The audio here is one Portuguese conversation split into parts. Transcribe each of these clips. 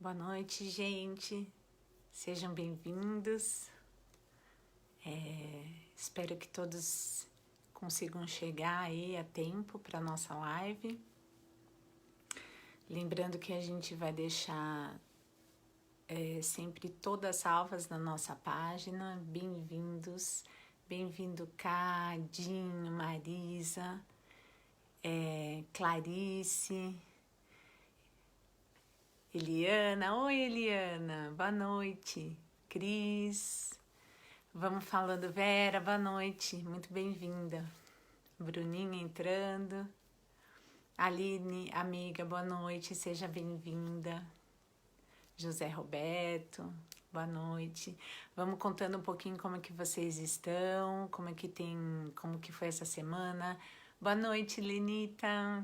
Boa noite, gente. Sejam bem-vindos. Espero que todos consigam chegar aí a tempo para nossa live. Lembrando que a gente vai deixar sempre todas salvas na nossa página. Bem-vindos. Bem-vindo, Cadinho, Marisa, Clarice, Eliana. Oi, Eliana. Boa noite. Cris. Vamos falando, Vera. Boa noite. Muito bem-vinda. Bruninha entrando. Aline, amiga, boa noite. Seja bem-vinda. José Roberto, boa noite. Vamos contando um pouquinho como é que vocês estão, como que foi essa semana. Boa noite, Lenita.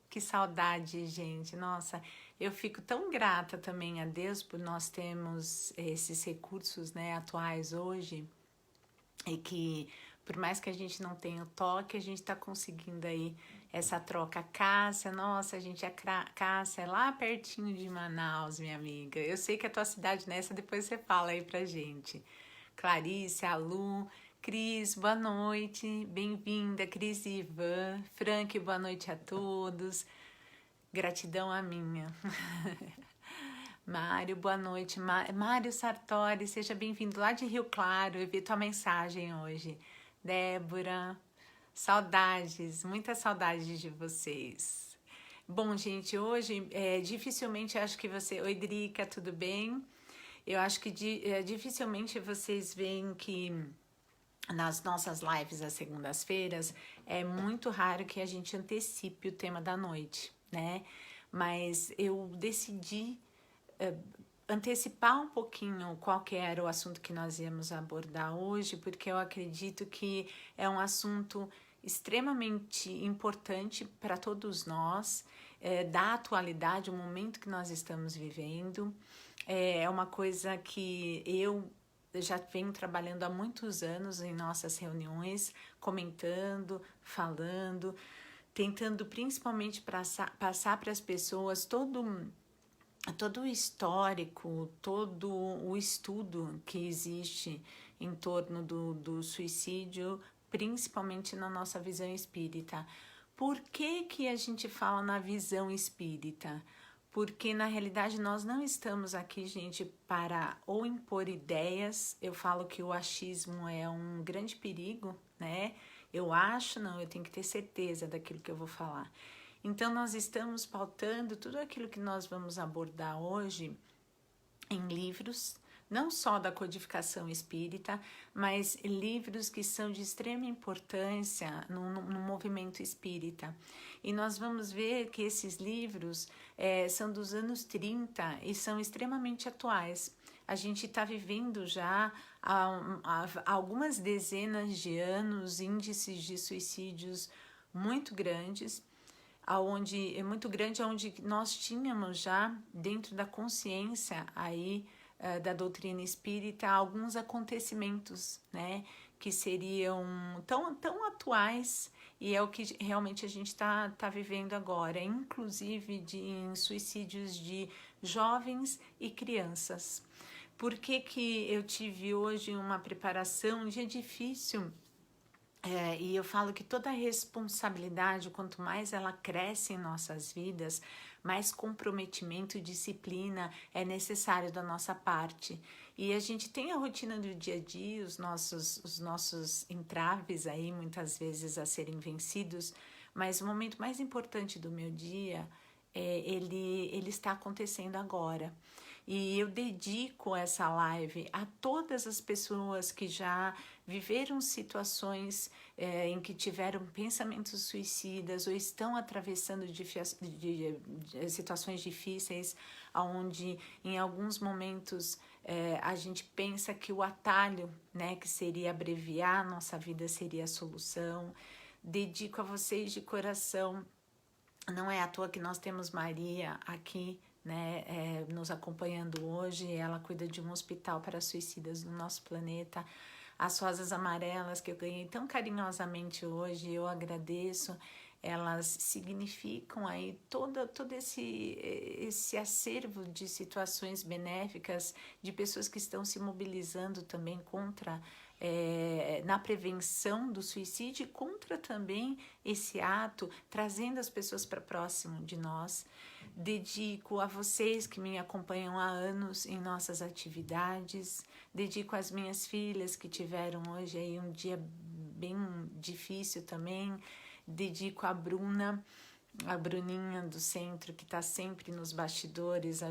Que saudade, gente. Nossa, eu fico tão grata também a Deus por nós termos esses recursos, né, atuais hoje, e que por mais que a gente não tenha o toque, a gente está conseguindo aí essa troca. Cássia, nossa, Cássia é lá pertinho de Manaus, minha amiga. Eu sei que a tua cidade nessa, depois você fala aí pra gente. Clarice, Alu, Cris, boa noite, bem-vinda, Cris e Ivan. Frank, boa noite a todos. Gratidão a minha. Mário, boa noite. Mário Sartori, seja bem-vindo lá de Rio Claro. Eu vi tua mensagem hoje. Débora, saudades, muitas saudades de vocês. Bom, gente, hoje dificilmente acho que você... Oi, Drica, tudo bem? Eu acho que dificilmente vocês veem que nas nossas lives às segundas-feiras é muito raro que a gente antecipe o tema da noite, né? Mas eu decidi antecipar um pouquinho qual que era o assunto que nós íamos abordar hoje, porque eu acredito que é um assunto extremamente importante para todos nós, da atualidade, o momento que nós estamos vivendo. É uma coisa que eu já venho trabalhando há muitos anos em nossas reuniões, comentando, falando, tentando principalmente passar para as pessoas todo o histórico, todo o estudo que existe em torno do suicídio, principalmente na nossa visão espírita. Por que a gente fala na visão espírita? Porque na realidade nós não estamos aqui, gente, para ou impor ideias. Eu falo que o achismo é um grande perigo, né? Eu acho, não, eu tenho que ter certeza daquilo que eu vou falar. Então, nós estamos pautando tudo aquilo que nós vamos abordar hoje em livros, não só da codificação espírita, mas livros que são de extrema importância no movimento espírita. E nós vamos ver que esses livros são dos anos 30 e são extremamente atuais. A gente está vivendo já há algumas dezenas de anos índices de suicídios muito grandes, onde nós tínhamos já dentro da consciência aí da doutrina espírita alguns acontecimentos, né, que seriam tão atuais, e é o que realmente a gente está vivendo agora, inclusive em suicídios de jovens e crianças. Por que eu tive hoje uma preparação, um dia difícil? E eu falo que toda responsabilidade, quanto mais ela cresce em nossas vidas, mais comprometimento e disciplina é necessário da nossa parte. E a gente tem a rotina do dia a dia, os nossos entraves aí, muitas vezes a serem vencidos, mas o momento mais importante do meu dia, ele está acontecendo agora. E eu dedico essa live a todas as pessoas que já viveram situações em que tiveram pensamentos suicidas ou estão atravessando situações difíceis, onde em alguns momentos a gente pensa que o atalho, né, que seria abreviar a nossa vida, seria a solução. Dedico a vocês de coração. Não é à toa que nós temos Maria aqui, né, nos acompanhando hoje. Ela cuida de um hospital para suicidas no nosso planeta. As rosas amarelas que eu ganhei tão carinhosamente hoje, eu agradeço. elas significam aí todo esse acervo de situações benéficas, de pessoas que estão se mobilizando também contra, na prevenção do suicídio e contra também esse ato, trazendo as pessoas para próximo de nós. Dedico a vocês que me acompanham há anos em nossas atividades, dedico às minhas filhas que tiveram hoje aí um dia bem difícil também, dedico a Bruna, a Bruninha do centro, que está sempre nos bastidores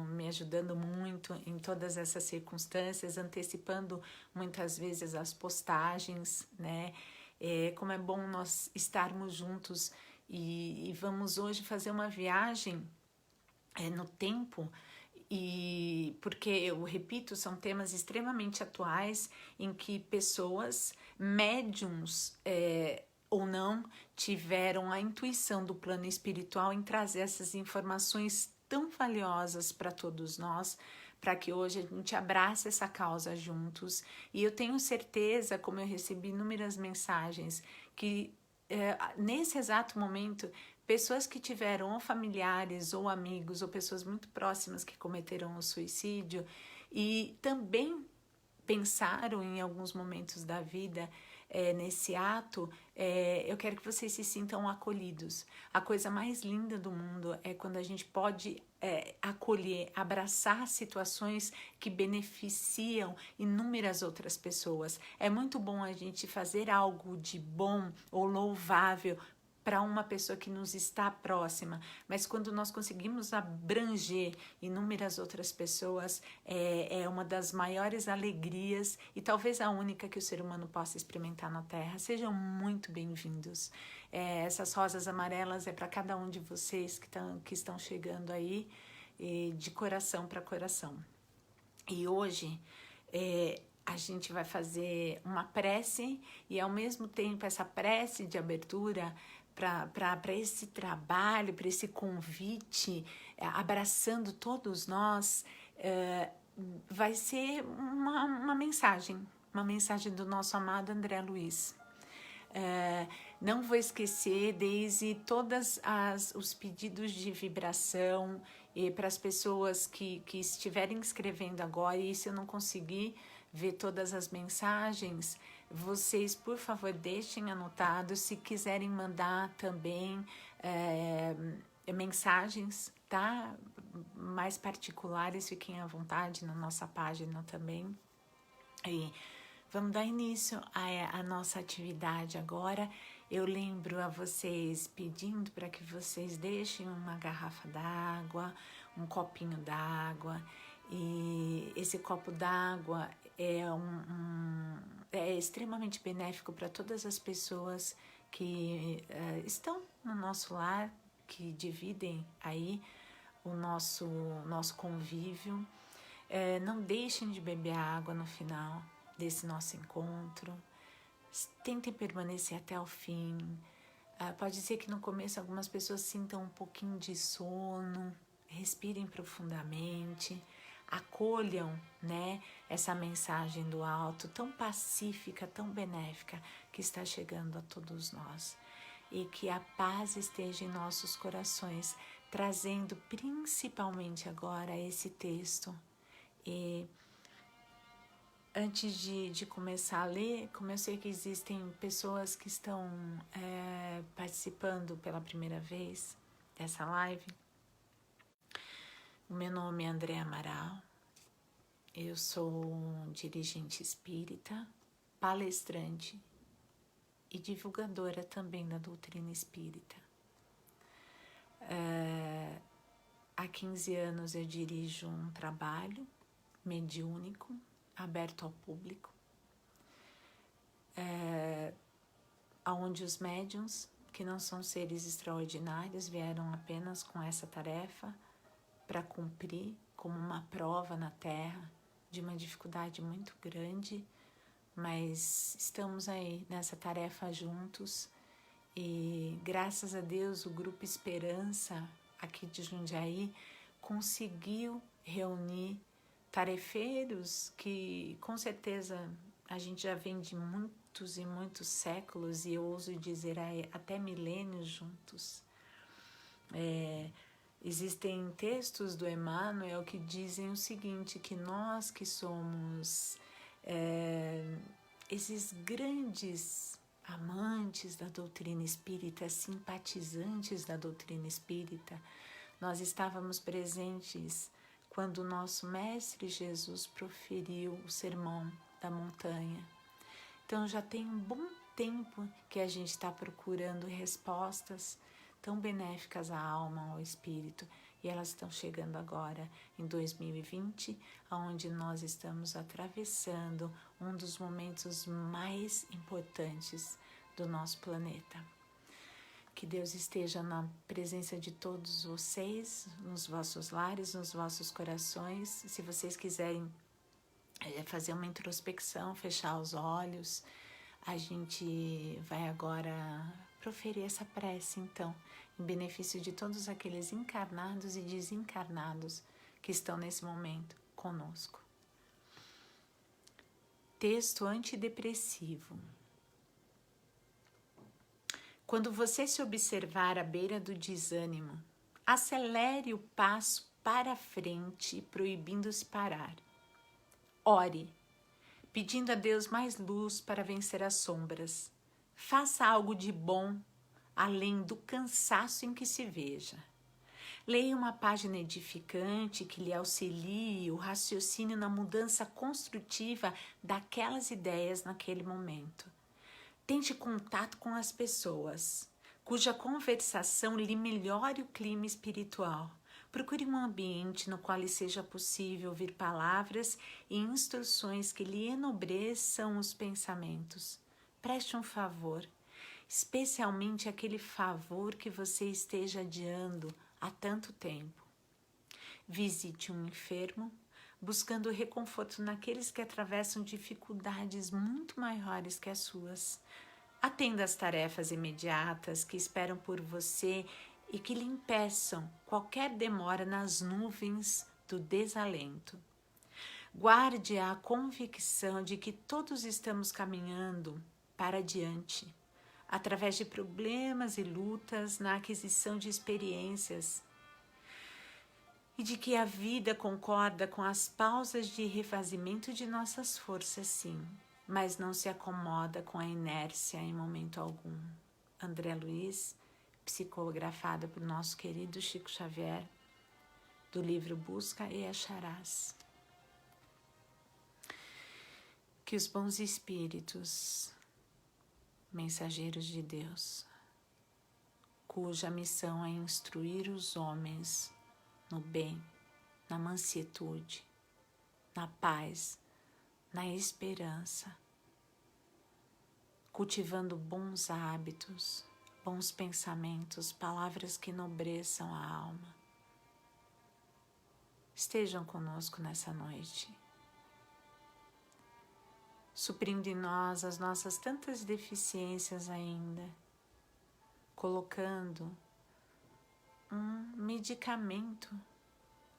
me ajudando muito em todas essas circunstâncias, antecipando muitas vezes as postagens, né? Como é bom nós estarmos juntos e vamos hoje fazer uma viagem no tempo, e porque eu repito, são temas extremamente atuais em que pessoas, médiums ou não, tiveram a intuição do plano espiritual em trazer essas informações tão valiosas para todos nós, para que hoje a gente abrace essa causa juntos. E eu tenho certeza, como eu recebi inúmeras mensagens, que nesse exato momento, pessoas que tiveram ou familiares ou amigos ou pessoas muito próximas que cometeram o suicídio e também pensaram em alguns momentos da vida nesse ato, eu quero que vocês se sintam acolhidos. A coisa mais linda do mundo é quando a gente pode acolher, abraçar situações que beneficiam inúmeras outras pessoas. É muito bom a gente fazer algo de bom ou louvável para uma pessoa que nos está próxima, mas quando nós conseguimos abranger inúmeras outras pessoas, é uma das maiores alegrias e talvez a única que o ser humano possa experimentar na Terra. Sejam muito bem-vindos. Essas rosas amarelas é para cada um de vocês que estão chegando aí, de coração para coração. E hoje a gente vai fazer uma prece e ao mesmo tempo essa prece de abertura para esse trabalho, para esse convite, abraçando todos nós, vai ser uma mensagem do nosso amado André Luiz. Não vou esquecer, Deise, todos os pedidos de vibração para as pessoas que estiverem escrevendo agora, e se eu não conseguir ver todas as mensagens, vocês, por favor, deixem anotado. Se quiserem mandar também mensagens, tá? Mais particulares, fiquem à vontade na nossa página também. E vamos dar início à nossa atividade agora. Eu lembro a vocês pedindo para que vocês deixem uma garrafa d'água, um copinho d'água. E esse copo d'água é extremamente benéfico para todas as pessoas que estão no nosso lar, que dividem aí o nosso convívio. Não deixem de beber água no final desse nosso encontro. Tentem permanecer até o fim. Pode ser que no começo algumas pessoas sintam um pouquinho de sono. Respirem profundamente. Acolham, né, essa mensagem do alto tão pacífica, tão benéfica que está chegando a todos nós. E que a paz esteja em nossos corações, trazendo principalmente agora esse texto. E antes de começar a ler, como eu sei que existem pessoas que estão participando pela primeira vez dessa live, o meu nome é André Amaral, eu sou dirigente espírita, palestrante e divulgadora também da doutrina espírita. Há 15 anos eu dirijo um trabalho mediúnico, aberto ao público, onde os médiuns, que não são seres extraordinários, vieram apenas com essa tarefa para cumprir como uma prova na Terra de uma dificuldade muito grande, mas estamos aí nessa tarefa juntos e graças a Deus o Grupo Esperança aqui de Jundiaí conseguiu reunir tarefeiros que com certeza a gente já vem de muitos e muitos séculos, e eu ouso dizer até milênios juntos. Existem textos do Emmanuel que dizem o seguinte, que nós que somos esses grandes amantes da doutrina espírita, simpatizantes da doutrina espírita, nós estávamos presentes quando o nosso Mestre Jesus proferiu o Sermão da Montanha. Então já tem um bom tempo que a gente está procurando respostas tão benéficas à alma, ao espírito, e elas estão chegando agora em 2020, onde nós estamos atravessando um dos momentos mais importantes do nosso planeta. Que Deus esteja na presença de todos vocês, nos vossos lares, nos vossos corações. Se vocês quiserem fazer uma introspecção, fechar os olhos, a gente vai agora proferir essa prece, então, em benefício de todos aqueles encarnados e desencarnados que estão nesse momento conosco. Texto antidepressivo. Quando você se observar à beira do desânimo, acelere o passo para a frente, proibindo-se parar. Ore, pedindo a Deus mais luz para vencer as sombras. Faça algo de bom, além do cansaço em que se veja. Leia uma página edificante que lhe auxilie o raciocínio na mudança construtiva daquelas ideias naquele momento. Tente contato com as pessoas, cuja conversação lhe melhore o clima espiritual. Procure um ambiente no qual lhe seja possível ouvir palavras e instruções que lhe enobreçam os pensamentos. Preste um favor, especialmente aquele favor que você esteja adiando há tanto tempo. Visite um enfermo, buscando reconforto naqueles que atravessam dificuldades muito maiores que as suas. Atenda às tarefas imediatas que esperam por você e que lhe impeçam qualquer demora nas nuvens do desalento. Guarde a convicção de que todos estamos caminhando para diante, através de problemas e lutas na aquisição de experiências, e de que a vida concorda com as pausas de refazimento de nossas forças, sim, mas não se acomoda com a inércia em momento algum. André Luiz, psicografada por nosso querido Chico Xavier, do livro Busca e Acharás. Que os bons espíritos, mensageiros de Deus, cuja missão é instruir os homens no bem, na mansitude, na paz, na esperança, cultivando bons hábitos, bons pensamentos, palavras que enobreçam a alma. Estejam conosco nessa noite, suprindo em nós as nossas tantas deficiências ainda, colocando um medicamento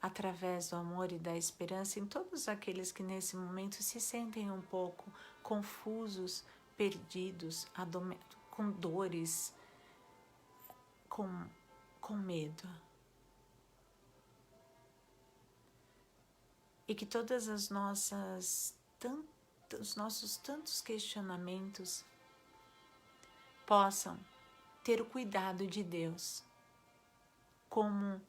através do amor e da esperança em todos aqueles que nesse momento se sentem um pouco confusos, perdidos, com dores, com medo. E que todas os nossos tantos questionamentos possam ter o cuidado de Deus, como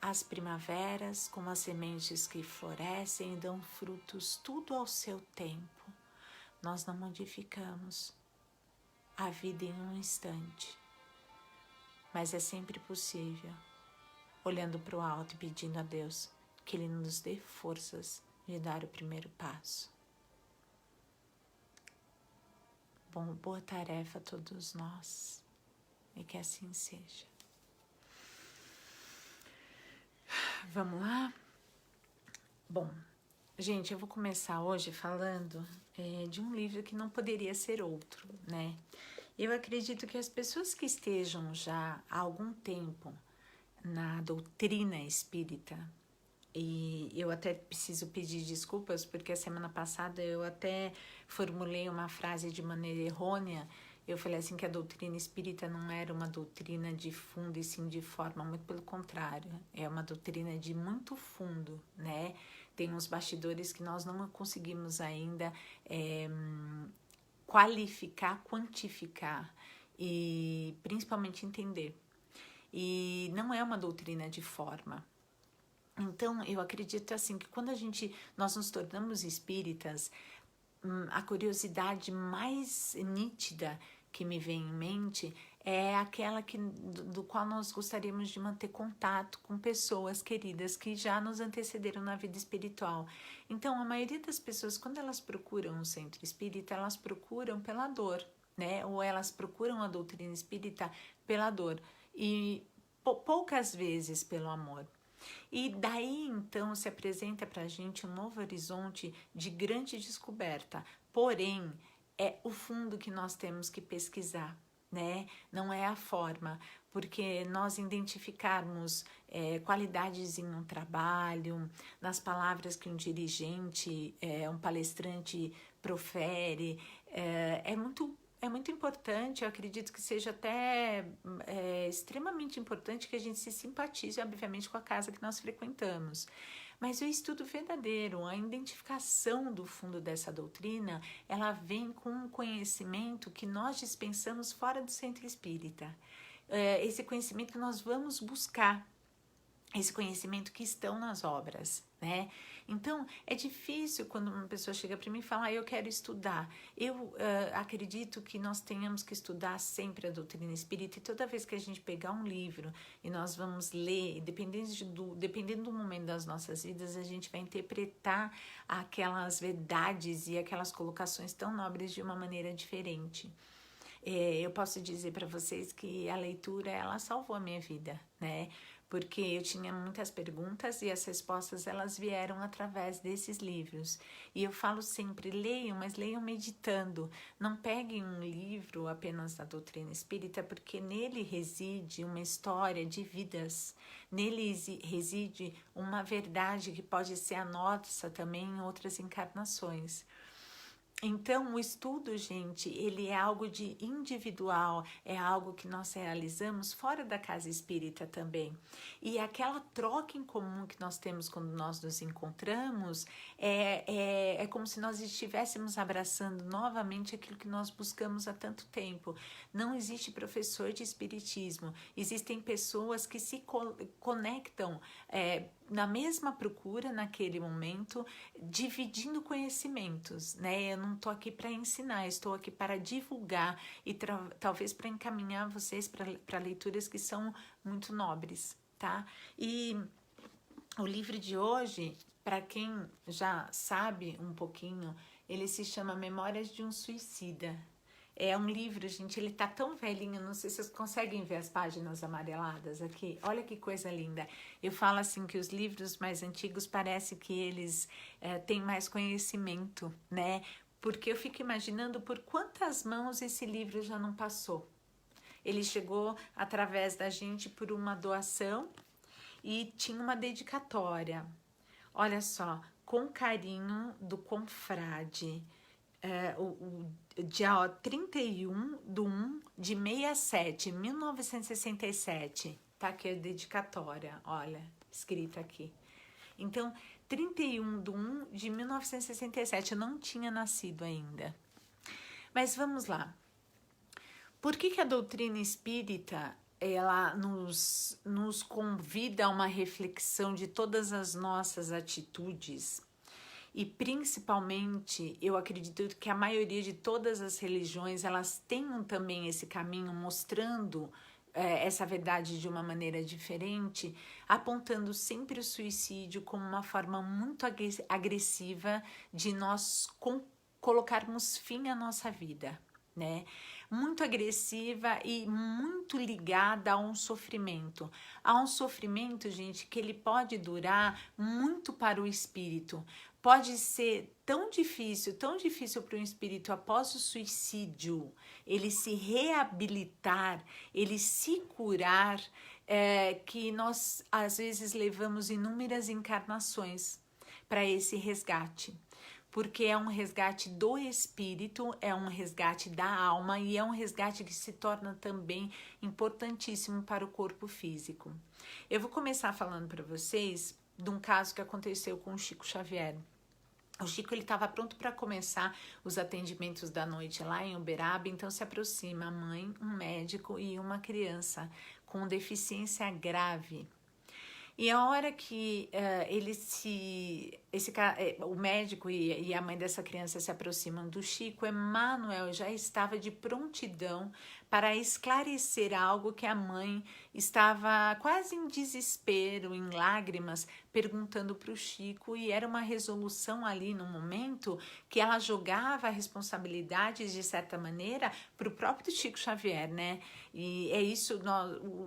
as primaveras, como as sementes que florescem e dão frutos, tudo ao seu tempo. Nós não modificamos a vida em um instante, mas é sempre possível, olhando para o alto e pedindo a Deus que Ele nos dê forças de dar o primeiro passo. Boa tarefa a todos nós, e que assim seja. Vamos lá? Bom, gente, eu vou começar hoje falando de um livro que não poderia ser outro, né? Eu acredito que as pessoas que estejam já há algum tempo na doutrina espírita E eu até preciso pedir desculpas, porque a semana passada eu até formulei uma frase de maneira errônea. Eu falei assim que a doutrina espírita não era uma doutrina de fundo e sim de forma, muito pelo contrário. É uma doutrina de muito fundo, né? Tem uns bastidores que nós não conseguimos ainda qualificar, quantificar e principalmente entender. E não é uma doutrina de forma. Então, eu acredito assim que quando nós nos tornamos espíritas, a curiosidade mais nítida que me vem em mente é aquela do qual nós gostaríamos de manter contato com pessoas queridas que já nos antecederam na vida espiritual. Então, a maioria das pessoas, quando elas procuram um centro espírita, elas procuram pela dor, né? Ou elas procuram a doutrina espírita pela dor e poucas vezes pelo amor. E daí, então, se apresenta para a gente um novo horizonte de grande descoberta. Porém, é o fundo que nós temos que pesquisar, né? Não é a forma, porque nós identificarmos qualidades em um trabalho, nas palavras que um dirigente, um palestrante profere, é muito importante. Eu acredito que seja até extremamente importante que a gente se simpatize, obviamente, com a casa que nós frequentamos. Mas o estudo verdadeiro, a identificação do fundo dessa doutrina, ela vem com um conhecimento que nós dispensamos fora do centro espírita. Esse conhecimento que nós vamos buscar, esse conhecimento que estão nas obras, né? Então, é difícil quando uma pessoa chega para mim e fala, eu quero estudar. Eu acredito que nós tenhamos que estudar sempre a doutrina espírita, e toda vez que a gente pegar um livro e nós vamos ler, dependendo do momento das nossas vidas, a gente vai interpretar aquelas verdades e aquelas colocações tão nobres de uma maneira diferente. Eu posso dizer para vocês que a leitura, ela salvou a minha vida, né? Porque eu tinha muitas perguntas e as respostas, elas vieram através desses livros. E eu falo sempre, leiam, mas leiam meditando. Não peguem um livro apenas da doutrina espírita, porque nele reside uma história de vidas. Nele reside uma verdade que pode ser a nossa também em outras encarnações. Então, o estudo, gente, ele é algo de individual, é algo que nós realizamos fora da casa espírita também. E aquela troca em comum que nós temos quando nós nos encontramos é como se nós estivéssemos abraçando novamente aquilo que nós buscamos há tanto tempo. Não existe professor de espiritismo, existem pessoas que se conectam na mesma procura naquele momento, dividindo conhecimentos, né? Eu não estou aqui para ensinar, estou aqui para divulgar e talvez para encaminhar vocês para leituras que são muito nobres, tá? E o livro de hoje, para quem já sabe um pouquinho, ele se chama Memórias de um Suicida. É um livro, gente, ele tá tão velhinho, não sei se vocês conseguem ver as páginas amareladas aqui. Olha que coisa linda. Eu falo assim que os livros mais antigos parece que eles têm mais conhecimento, né? Porque eu fico imaginando por quantas mãos esse livro já não passou. Ele chegou através da gente por uma doação e tinha uma dedicatória. Olha só, com carinho do confrade. O dia 31/1/67, 1967, tá aqui a dedicatória, olha, escrita aqui. Então, 31/1/1967, eu não tinha nascido ainda. Mas vamos lá. Por que a doutrina espírita, ela nos convida a uma reflexão de todas as nossas atitudes? E principalmente, eu acredito que a maioria de todas as religiões, elas tenham também esse caminho mostrando essa verdade de uma maneira diferente, apontando sempre o suicídio como uma forma muito agressiva de nós colocarmos fim à nossa vida, né? Muito agressiva e muito ligada a um sofrimento. A um sofrimento, gente, que ele pode durar muito para o espírito. Pode ser tão difícil para um espírito após o suicídio, ele se reabilitar, ele se curar que nós às vezes levamos inúmeras encarnações para esse resgate, porque é um resgate do espírito, é um resgate da alma e é um resgate que se torna também importantíssimo para o corpo físico. Eu vou começar falando para vocês de um caso que aconteceu com o Chico Xavier. O Chico ele estava pronto para começar os atendimentos da noite lá em Uberaba, então se aproxima a mãe, um médico e uma criança com deficiência grave. E a hora que o médico e a mãe dessa criança se aproximam do Chico, Emmanuel já estava de prontidão para esclarecer algo que a mãe estava quase em desespero, em lágrimas, perguntando para o Chico, e era uma resolução ali no momento que ela jogava a responsabilidade, de certa maneira, para o próprio Chico Xavier, né? E é isso,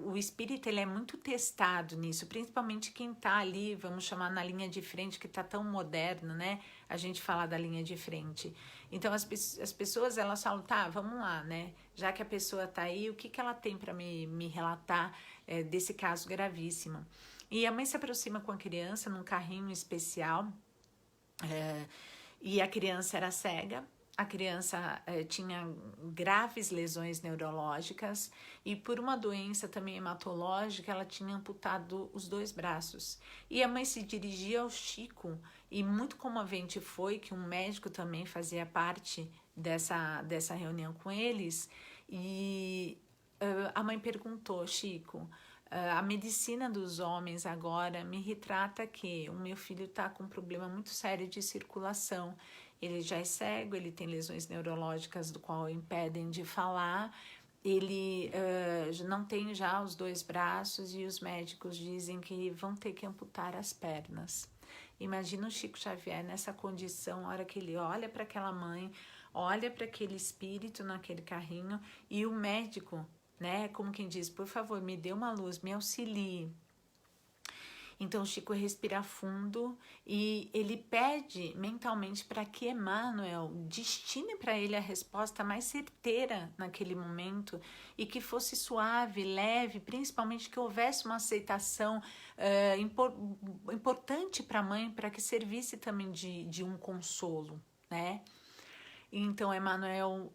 o espírito ele é muito testado nisso, principalmente quem está ali, vamos chamar na linha de frente, que está tão moderno, né? A gente falar da linha de frente. Então as pessoas elas falam, tá, vamos lá, né? Já que a pessoa está aí, o que ela tem para me relatar desse caso gravíssimo? E a mãe se aproxima com a criança num carrinho especial, e a criança era cega. A criança tinha graves lesões neurológicas e por uma doença também hematológica ela tinha amputado os 2 braços. E a mãe se dirigia ao Chico e muito comovente foi que um médico também fazia parte dessa reunião com eles e a mãe perguntou, Chico, a medicina dos homens agora me retrata que o meu filho está com um problema muito sério de circulação. Ele já é cego, ele tem lesões neurológicas do qual o impedem de falar, ele não tem já os 2 braços e os médicos dizem que vão ter que amputar as pernas. Imagina o Chico Xavier nessa condição, a hora que ele olha para aquela mãe, olha para aquele espírito naquele carrinho e o médico, né, como quem diz, por favor, me dê uma luz, me auxilie. Então Chico respira fundo e ele pede mentalmente para que Emmanuel destine para ele a resposta mais certeira naquele momento e que fosse suave, leve, principalmente que houvesse uma aceitação importante para a mãe, para que servisse também de um consolo, né? Então Emmanuel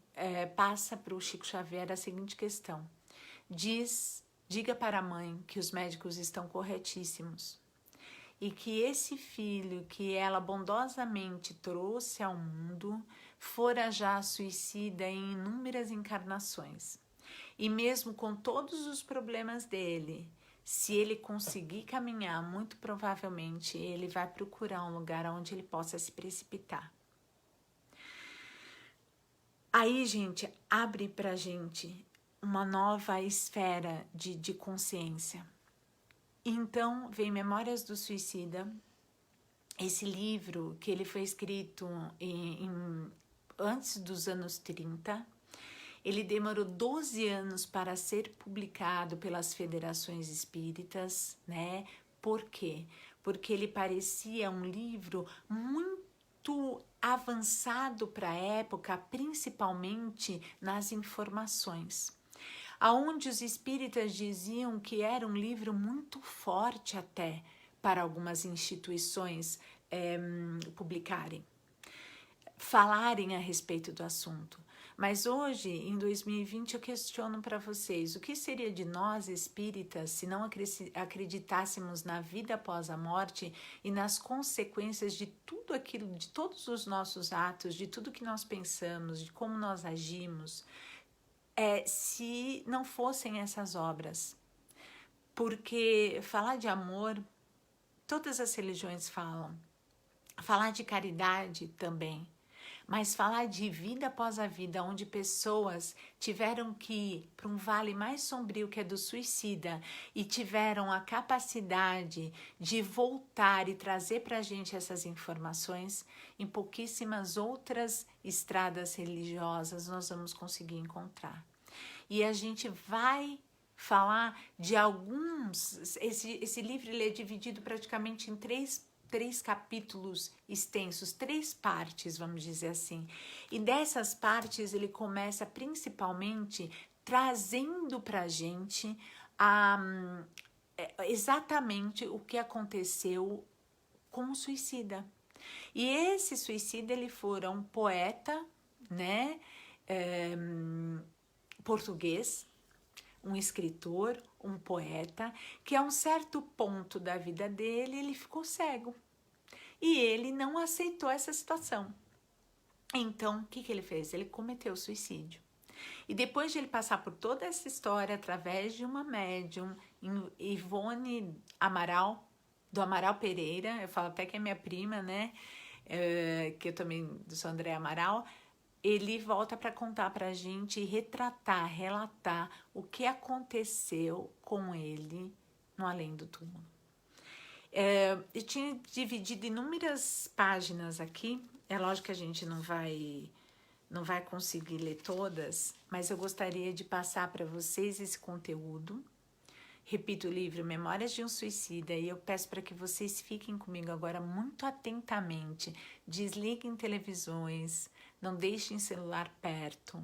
passa para o Chico Xavier a seguinte questão: diga para a mãe que os médicos estão corretíssimos e que esse filho que ela bondosamente trouxe ao mundo fora já suicida em inúmeras encarnações. E mesmo com todos os problemas dele, se ele conseguir caminhar, muito provavelmente ele vai procurar um lugar onde ele possa se precipitar. Aí, gente, abre pra gente uma nova esfera de consciência. Então, vem Memórias do Suicida, esse livro que ele foi escrito antes dos anos 30. Ele demorou 12 anos para ser publicado pelas federações espíritas, né? Por quê? Porque ele parecia um livro muito avançado para a época, principalmente nas informações, aonde os espíritas diziam que era um livro muito forte até para algumas instituições publicarem, falarem a respeito do assunto. Mas hoje, em 2020, eu questiono para vocês, o que seria de nós espíritas se não acreditássemos na vida após a morte e nas consequências de tudo aquilo, de todos os nossos atos, de tudo que nós pensamos, de como nós agimos, se não fossem essas obras? Porque falar de amor, todas as religiões falam. Falar de caridade também. Mas falar de vida após a vida, onde pessoas tiveram que ir para um vale mais sombrio que é do suicida e tiveram a capacidade de voltar e trazer para a gente essas informações, em pouquíssimas outras estradas religiosas nós vamos conseguir encontrar. E a gente vai falar de alguns... Esse livro ele é dividido praticamente em três capítulos extensos, 3 partes, vamos dizer assim. E dessas partes ele começa principalmente trazendo para a gente exatamente o que aconteceu com o suicida. E esse suicida, ele fora um poeta, né, português, um escritor, um poeta, que a um certo ponto da vida dele, ele ficou cego. E ele não aceitou essa situação. Então, o que ele fez? Ele cometeu suicídio. E depois de ele passar por toda essa história, através de uma médium, Ivone Amaral, do Amaral Pereira, eu falo até que é minha prima, né? Que eu também sou André Amaral, ele volta para contar para a gente, retratar, relatar o que aconteceu com ele no além do túmulo. Eu tinha dividido inúmeras páginas aqui, é lógico que a gente não vai conseguir ler todas, mas eu gostaria de passar para vocês esse conteúdo. Repito o livro Memórias de um Suicida e eu peço para que vocês fiquem comigo agora muito atentamente. Desliguem televisões, não deixem celular perto,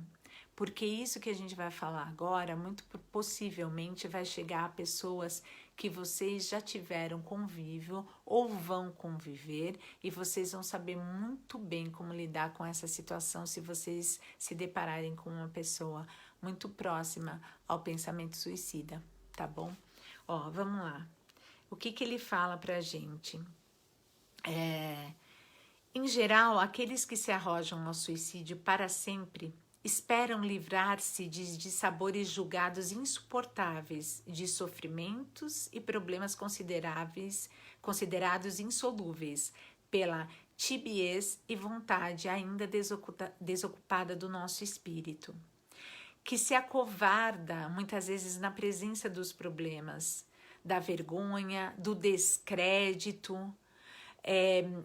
porque isso que a gente vai falar agora, muito possivelmente vai chegar a pessoas que vocês já tiveram convívio ou vão conviver e vocês vão saber muito bem como lidar com essa situação se vocês se depararem com uma pessoa muito próxima ao pensamento suicida. Tá bom? Ó, vamos lá. O que ele fala pra gente? Em geral, aqueles que se arrojam ao suicídio para sempre esperam livrar-se de sabores julgados insuportáveis, de sofrimentos e problemas considerados insolúveis, pela tibiez e vontade ainda desocupada do nosso espírito, que se acovarda muitas vezes na presença dos problemas, da vergonha, do descrédito,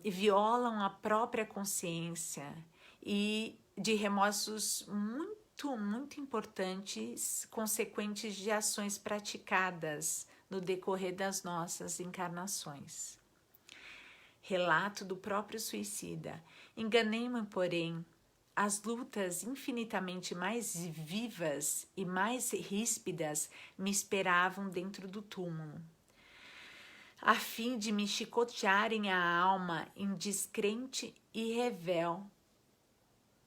violam a própria consciência e de remorsos muito importantes, consequentes de ações praticadas no decorrer das nossas encarnações. Relato do próprio suicida. Enganei-me, porém, as lutas infinitamente mais vivas e mais ríspidas me esperavam dentro do túmulo, a fim de me chicotearem a alma em descrente e revel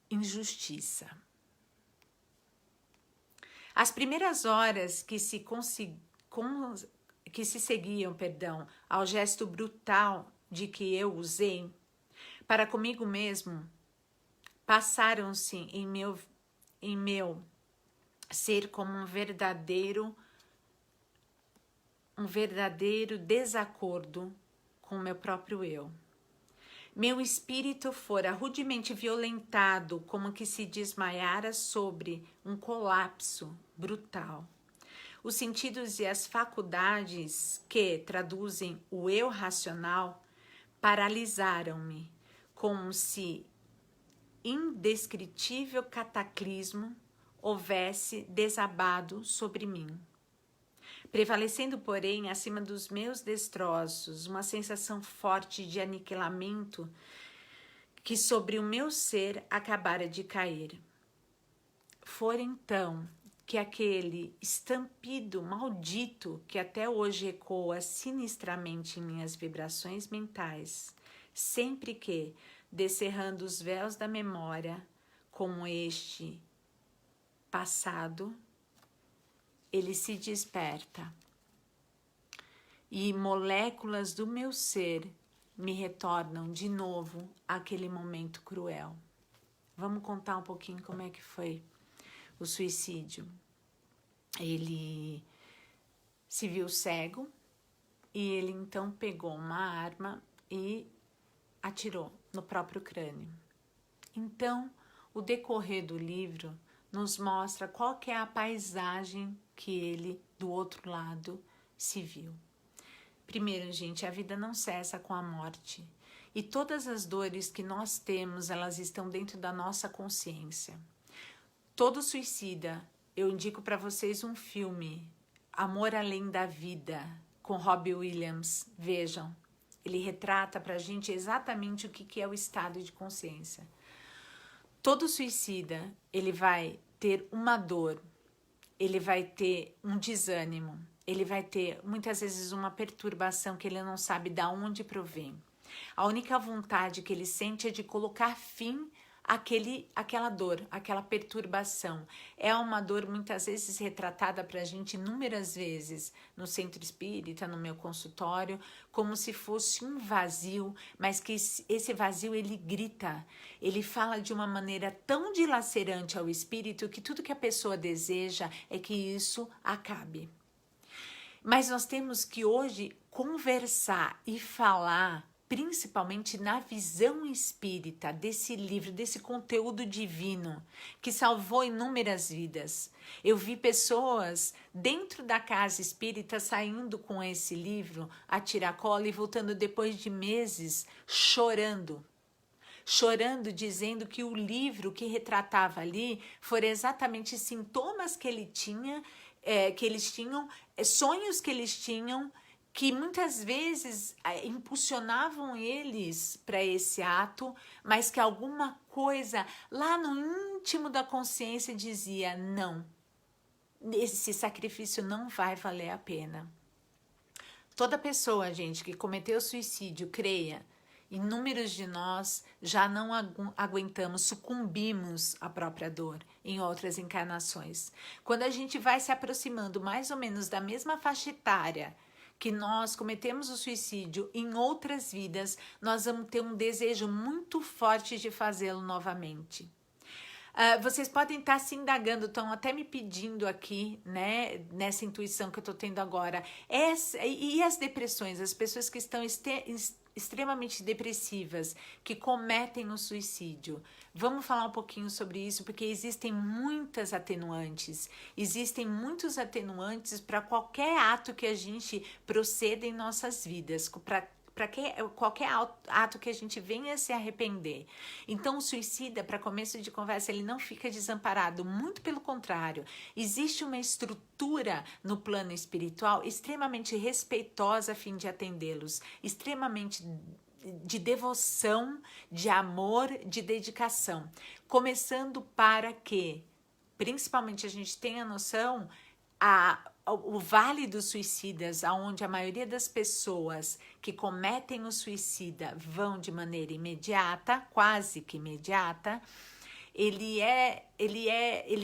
injustiça. As primeiras horas que se seguiam, ao gesto brutal de que eu usei para comigo mesmo, passaram-se em meu ser como um verdadeiro desacordo com o meu próprio eu. Meu espírito fora rudemente violentado, como que se desmaiara sobre um colapso brutal. Os sentidos e as faculdades que traduzem o eu racional paralisaram-me, como se indescritível cataclismo houvesse desabado sobre mim. Prevalecendo, porém, acima dos meus destroços, uma sensação forte de aniquilamento que sobre o meu ser acabara de cair. Foi então que aquele estampido maldito que até hoje ecoa sinistramente em minhas vibrações mentais, sempre que, descerrando os véus da memória, como este passado, ele se desperta e moléculas do meu ser me retornam de novo àquele momento cruel. Vamos contar um pouquinho como é que foi o suicídio. Ele se viu cego e ele então pegou uma arma e atirou no próprio crânio. Então, o decorrer do livro nos mostra qual que é a paisagem que ele, do outro lado, se viu. Primeiro, gente, a vida não cessa com a morte. E todas as dores que nós temos, elas estão dentro da nossa consciência. Todo suicida, eu indico para vocês um filme, Amor Além da Vida, com Robbie Williams. Vejam, ele retrata para a gente exatamente o que é o estado de consciência. Todo suicida, ele vai ter uma dor ele vai ter um desânimo, ele vai ter muitas vezes uma perturbação que ele não sabe de onde provém. A única vontade que ele sente é de colocar fim àquela dor, àquela perturbação. É uma dor muitas vezes retratada para a gente inúmeras vezes no centro espírita, no meu consultório, como se fosse um vazio, mas que esse vazio ele grita, ele fala de uma maneira tão dilacerante ao espírito que tudo que a pessoa deseja é que isso acabe. Mas nós temos que hoje conversar e falar principalmente na visão espírita desse livro, desse conteúdo divino que salvou inúmeras vidas. Eu vi pessoas dentro da casa espírita saindo com esse livro a tiracola e voltando depois de meses chorando, dizendo que o livro que retratava ali foram exatamente sintomas que ele tinha, que eles tinham, sonhos que eles tinham, que muitas vezes impulsionavam eles para esse ato, mas que alguma coisa lá no íntimo da consciência dizia: não, esse sacrifício não vai valer a pena. Toda pessoa, gente, que cometeu suicídio, creia, inúmeros de nós já não aguentamos, sucumbimos à própria dor em outras encarnações. Quando a gente vai se aproximando mais ou menos da mesma faixa etária que nós cometemos o suicídio em outras vidas, nós vamos ter um desejo muito forte de fazê-lo novamente. Vocês podem estar se indagando, estão até me pedindo aqui, né, nessa intuição que eu estou tendo agora. E as depressões, as pessoas que estão extremamente depressivas, que cometem o suicídio. Vamos falar um pouquinho sobre isso, porque existem muitas atenuantes. Existem muitos atenuantes para qualquer ato que a gente proceda em nossas vidas, para qualquer ato que a gente venha se arrepender. Então, o suicida, para começo de conversa, ele não fica desamparado, muito pelo contrário. Existe uma estrutura no plano espiritual extremamente respeitosa a fim de atendê-los, extremamente de devoção, de amor, de dedicação. Começando para que, principalmente, a gente tenha noção, o Vale dos Suicidas, onde a maioria das pessoas que cometem o suicida vão de maneira imediata, quase que imediata, ele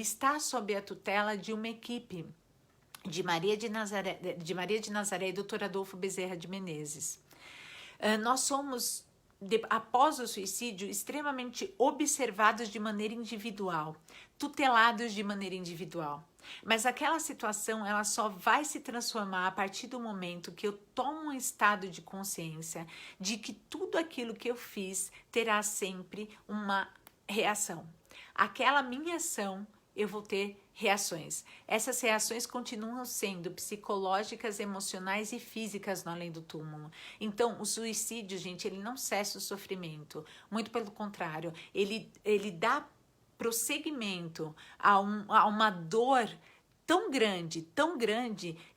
está sob a tutela de uma equipe de Maria de Nazaré e Dr. Adolfo Bezerra de Menezes. Nós somos, após o suicídio, extremamente observados de maneira individual, tutelados de maneira individual. Mas aquela situação, ela só vai se transformar a partir do momento que eu tomo um estado de consciência de que tudo aquilo que eu fiz terá sempre uma reação. Aquela minha ação, eu vou ter reações. Essas reações continuam sendo psicológicas, emocionais e físicas no além do túmulo. Então, o suicídio, gente, ele não cessa o sofrimento. Muito pelo contrário, ele dá prosseguimento a uma dor tão grande,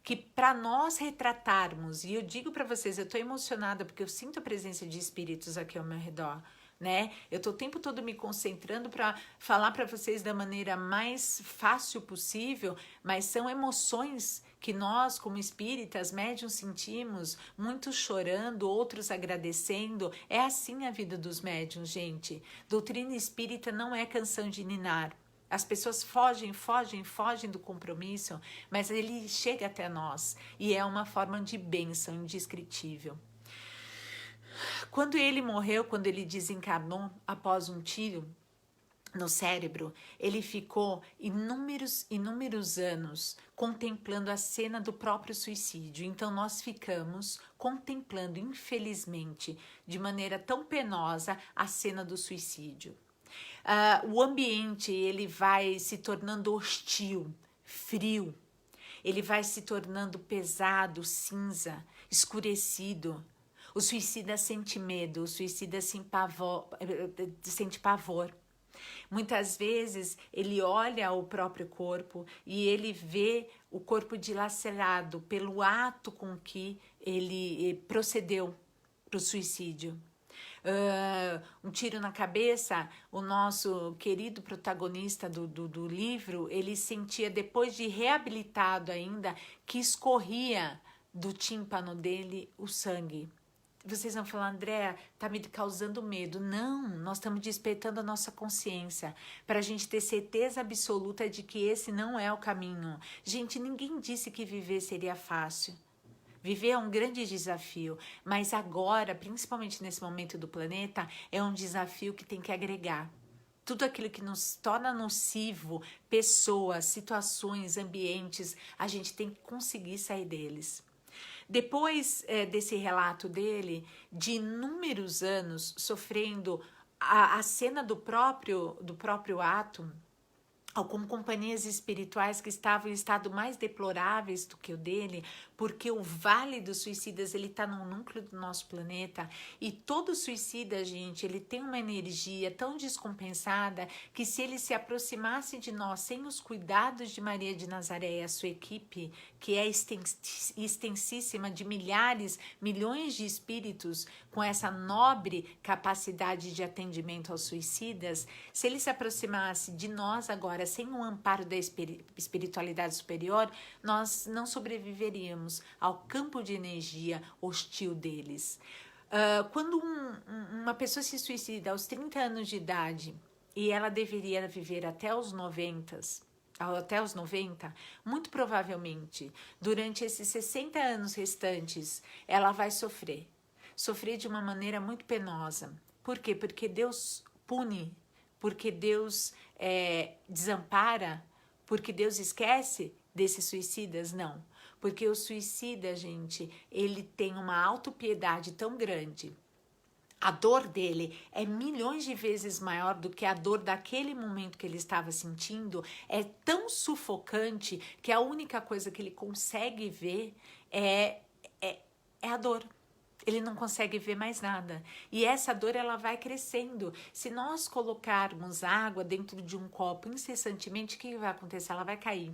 que para nós retratarmos, e eu digo para vocês, eu estou emocionada porque eu sinto a presença de espíritos aqui ao meu redor, né? Eu estou o tempo todo me concentrando para falar para vocês da maneira mais fácil possível, mas são emoções que nós, como espíritas, médiuns, sentimos, muitos chorando, outros agradecendo. É assim a vida dos médiuns, gente. Doutrina espírita não é canção de ninar. As pessoas fogem do compromisso, mas ele chega até nós e é uma forma de bênção indescritível. Quando ele morreu, quando ele desencarnou após um tiro no cérebro, ele ficou inúmeros anos contemplando a cena do próprio suicídio. Então nós ficamos contemplando, infelizmente, de maneira tão penosa, a cena do suicídio. O ambiente, ele vai se tornando hostil, frio, ele vai se tornando pesado, cinza, escurecido. O suicida sente medo, o suicida sente pavor. Muitas vezes ele olha o próprio corpo e ele vê o corpo dilacerado pelo ato com que ele procedeu para o suicídio. Um tiro na cabeça, o nosso querido protagonista do livro, ele sentia, depois de reabilitado ainda, que escorria do tímpano dele o sangue. Vocês vão falar, Andréa, tá me causando medo. Não, nós estamos despertando a nossa consciência para a gente ter certeza absoluta de que esse não é o caminho. Gente, ninguém disse que viver seria fácil. Viver é um grande desafio, mas agora, principalmente nesse momento do planeta, é um desafio que tem que agregar. Tudo aquilo que nos torna nocivo, pessoas, situações, ambientes, a gente tem que conseguir sair deles. Depois desse relato dele, de inúmeros anos sofrendo a cena do próprio ato, ou com companhias espirituais que estavam em estado mais deploráveis do que o dele, porque o Vale dos Suicidas, ele está no núcleo do nosso planeta, e todo suicida, gente, ele tem uma energia tão descompensada que se ele se aproximasse de nós sem os cuidados de Maria de Nazaré e a sua equipe, que é extensíssima de milhares, milhões de espíritos com essa nobre capacidade de atendimento aos suicidas, se ele se aproximasse de nós agora sem o amparo da espiritualidade superior, nós não sobreviveríamos ao campo de energia hostil deles. Quando uma pessoa se suicida aos 30 anos de idade e ela deveria viver até os 90, muito provavelmente, durante esses 60 anos restantes, ela vai sofrer de uma maneira muito penosa. Por quê? Porque Deus pune, porque Deus desampara, porque Deus esquece desses suicidas? Não. Porque o suicida, gente, ele tem uma autopiedade tão grande. A dor dele é milhões de vezes maior do que a dor daquele momento que ele estava sentindo. É tão sufocante que a única coisa que ele consegue ver é a dor. Ele não consegue ver mais nada. E essa dor, ela vai crescendo. Se nós colocarmos água dentro de um copo incessantemente, o que vai acontecer? Ela vai cair.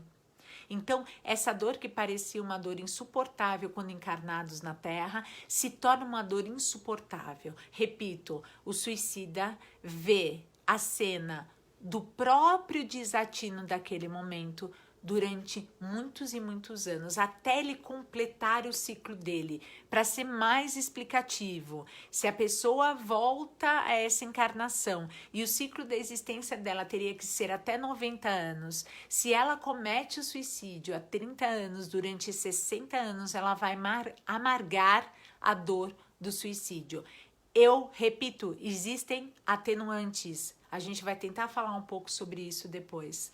Então, essa dor que parecia uma dor insuportável quando encarnados na Terra, se torna uma dor insuportável. Repito, o suicida vê a cena do próprio desatino daquele momento durante muitos e muitos anos, até ele completar o ciclo dele. Para ser mais explicativo, se a pessoa volta a essa encarnação e o ciclo da existência dela teria que ser até 90 anos, se ela comete o suicídio há 30 anos, durante 60 anos, ela vai amargar a dor do suicídio. Eu repito, existem atenuantes. A gente vai tentar falar um pouco sobre isso depois.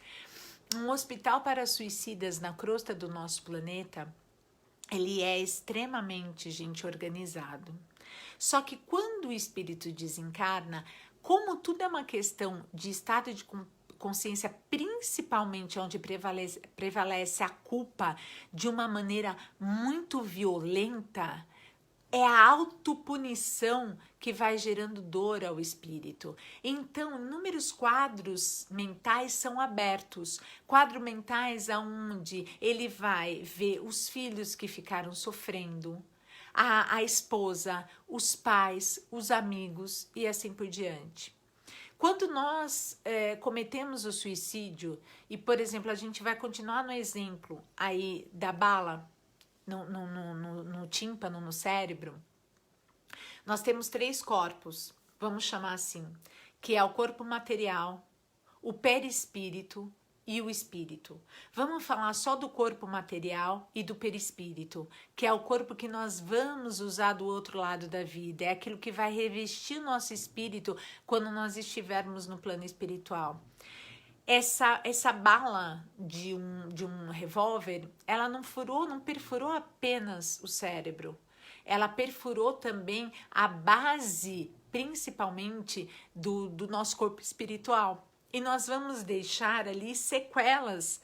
Um hospital para suicidas na crosta do nosso planeta, ele é extremamente, gente, organizado. Só que quando o espírito desencarna, como tudo é uma questão de estado de consciência, principalmente onde prevalece a culpa de uma maneira muito violenta, é a autopunição que vai gerando dor ao espírito. Então, inúmeros quadros mentais são abertos. Quadros mentais onde ele vai ver os filhos que ficaram sofrendo, a esposa, os pais, os amigos e assim por diante. Quando nós cometemos o suicídio, e por exemplo, a gente vai continuar no exemplo aí da bala, no tímpano, no cérebro, nós temos 3 corpos, vamos chamar assim, que é o corpo material, o perispírito e o espírito. Vamos falar só do corpo material e do perispírito, que é o corpo que nós vamos usar do outro lado da vida, é aquilo que vai revestir o nosso espírito quando nós estivermos no plano espiritual. Essa bala de um revólver, ela não perfurou apenas o cérebro. Ela perfurou também a base, principalmente, do nosso corpo espiritual. E nós vamos deixar ali sequelas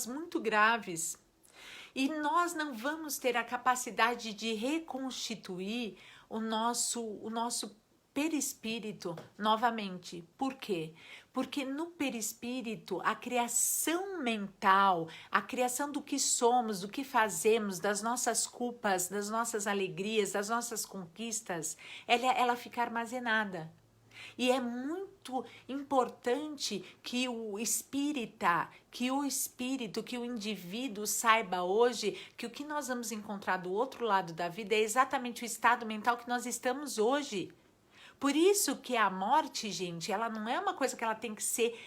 muito graves. E nós não vamos ter a capacidade de reconstituir o nosso perispírito novamente. Por quê? Porque no perispírito, a criação mental, a criação do que somos, do que fazemos, das nossas culpas, das nossas alegrias, das nossas conquistas, ela fica armazenada. E é muito importante que o espírita, que o espírito, que o indivíduo saiba hoje que o que nós vamos encontrar do outro lado da vida é exatamente o estado mental que nós estamos hoje. Por isso que a morte, gente, ela não é uma coisa que ela tem que ser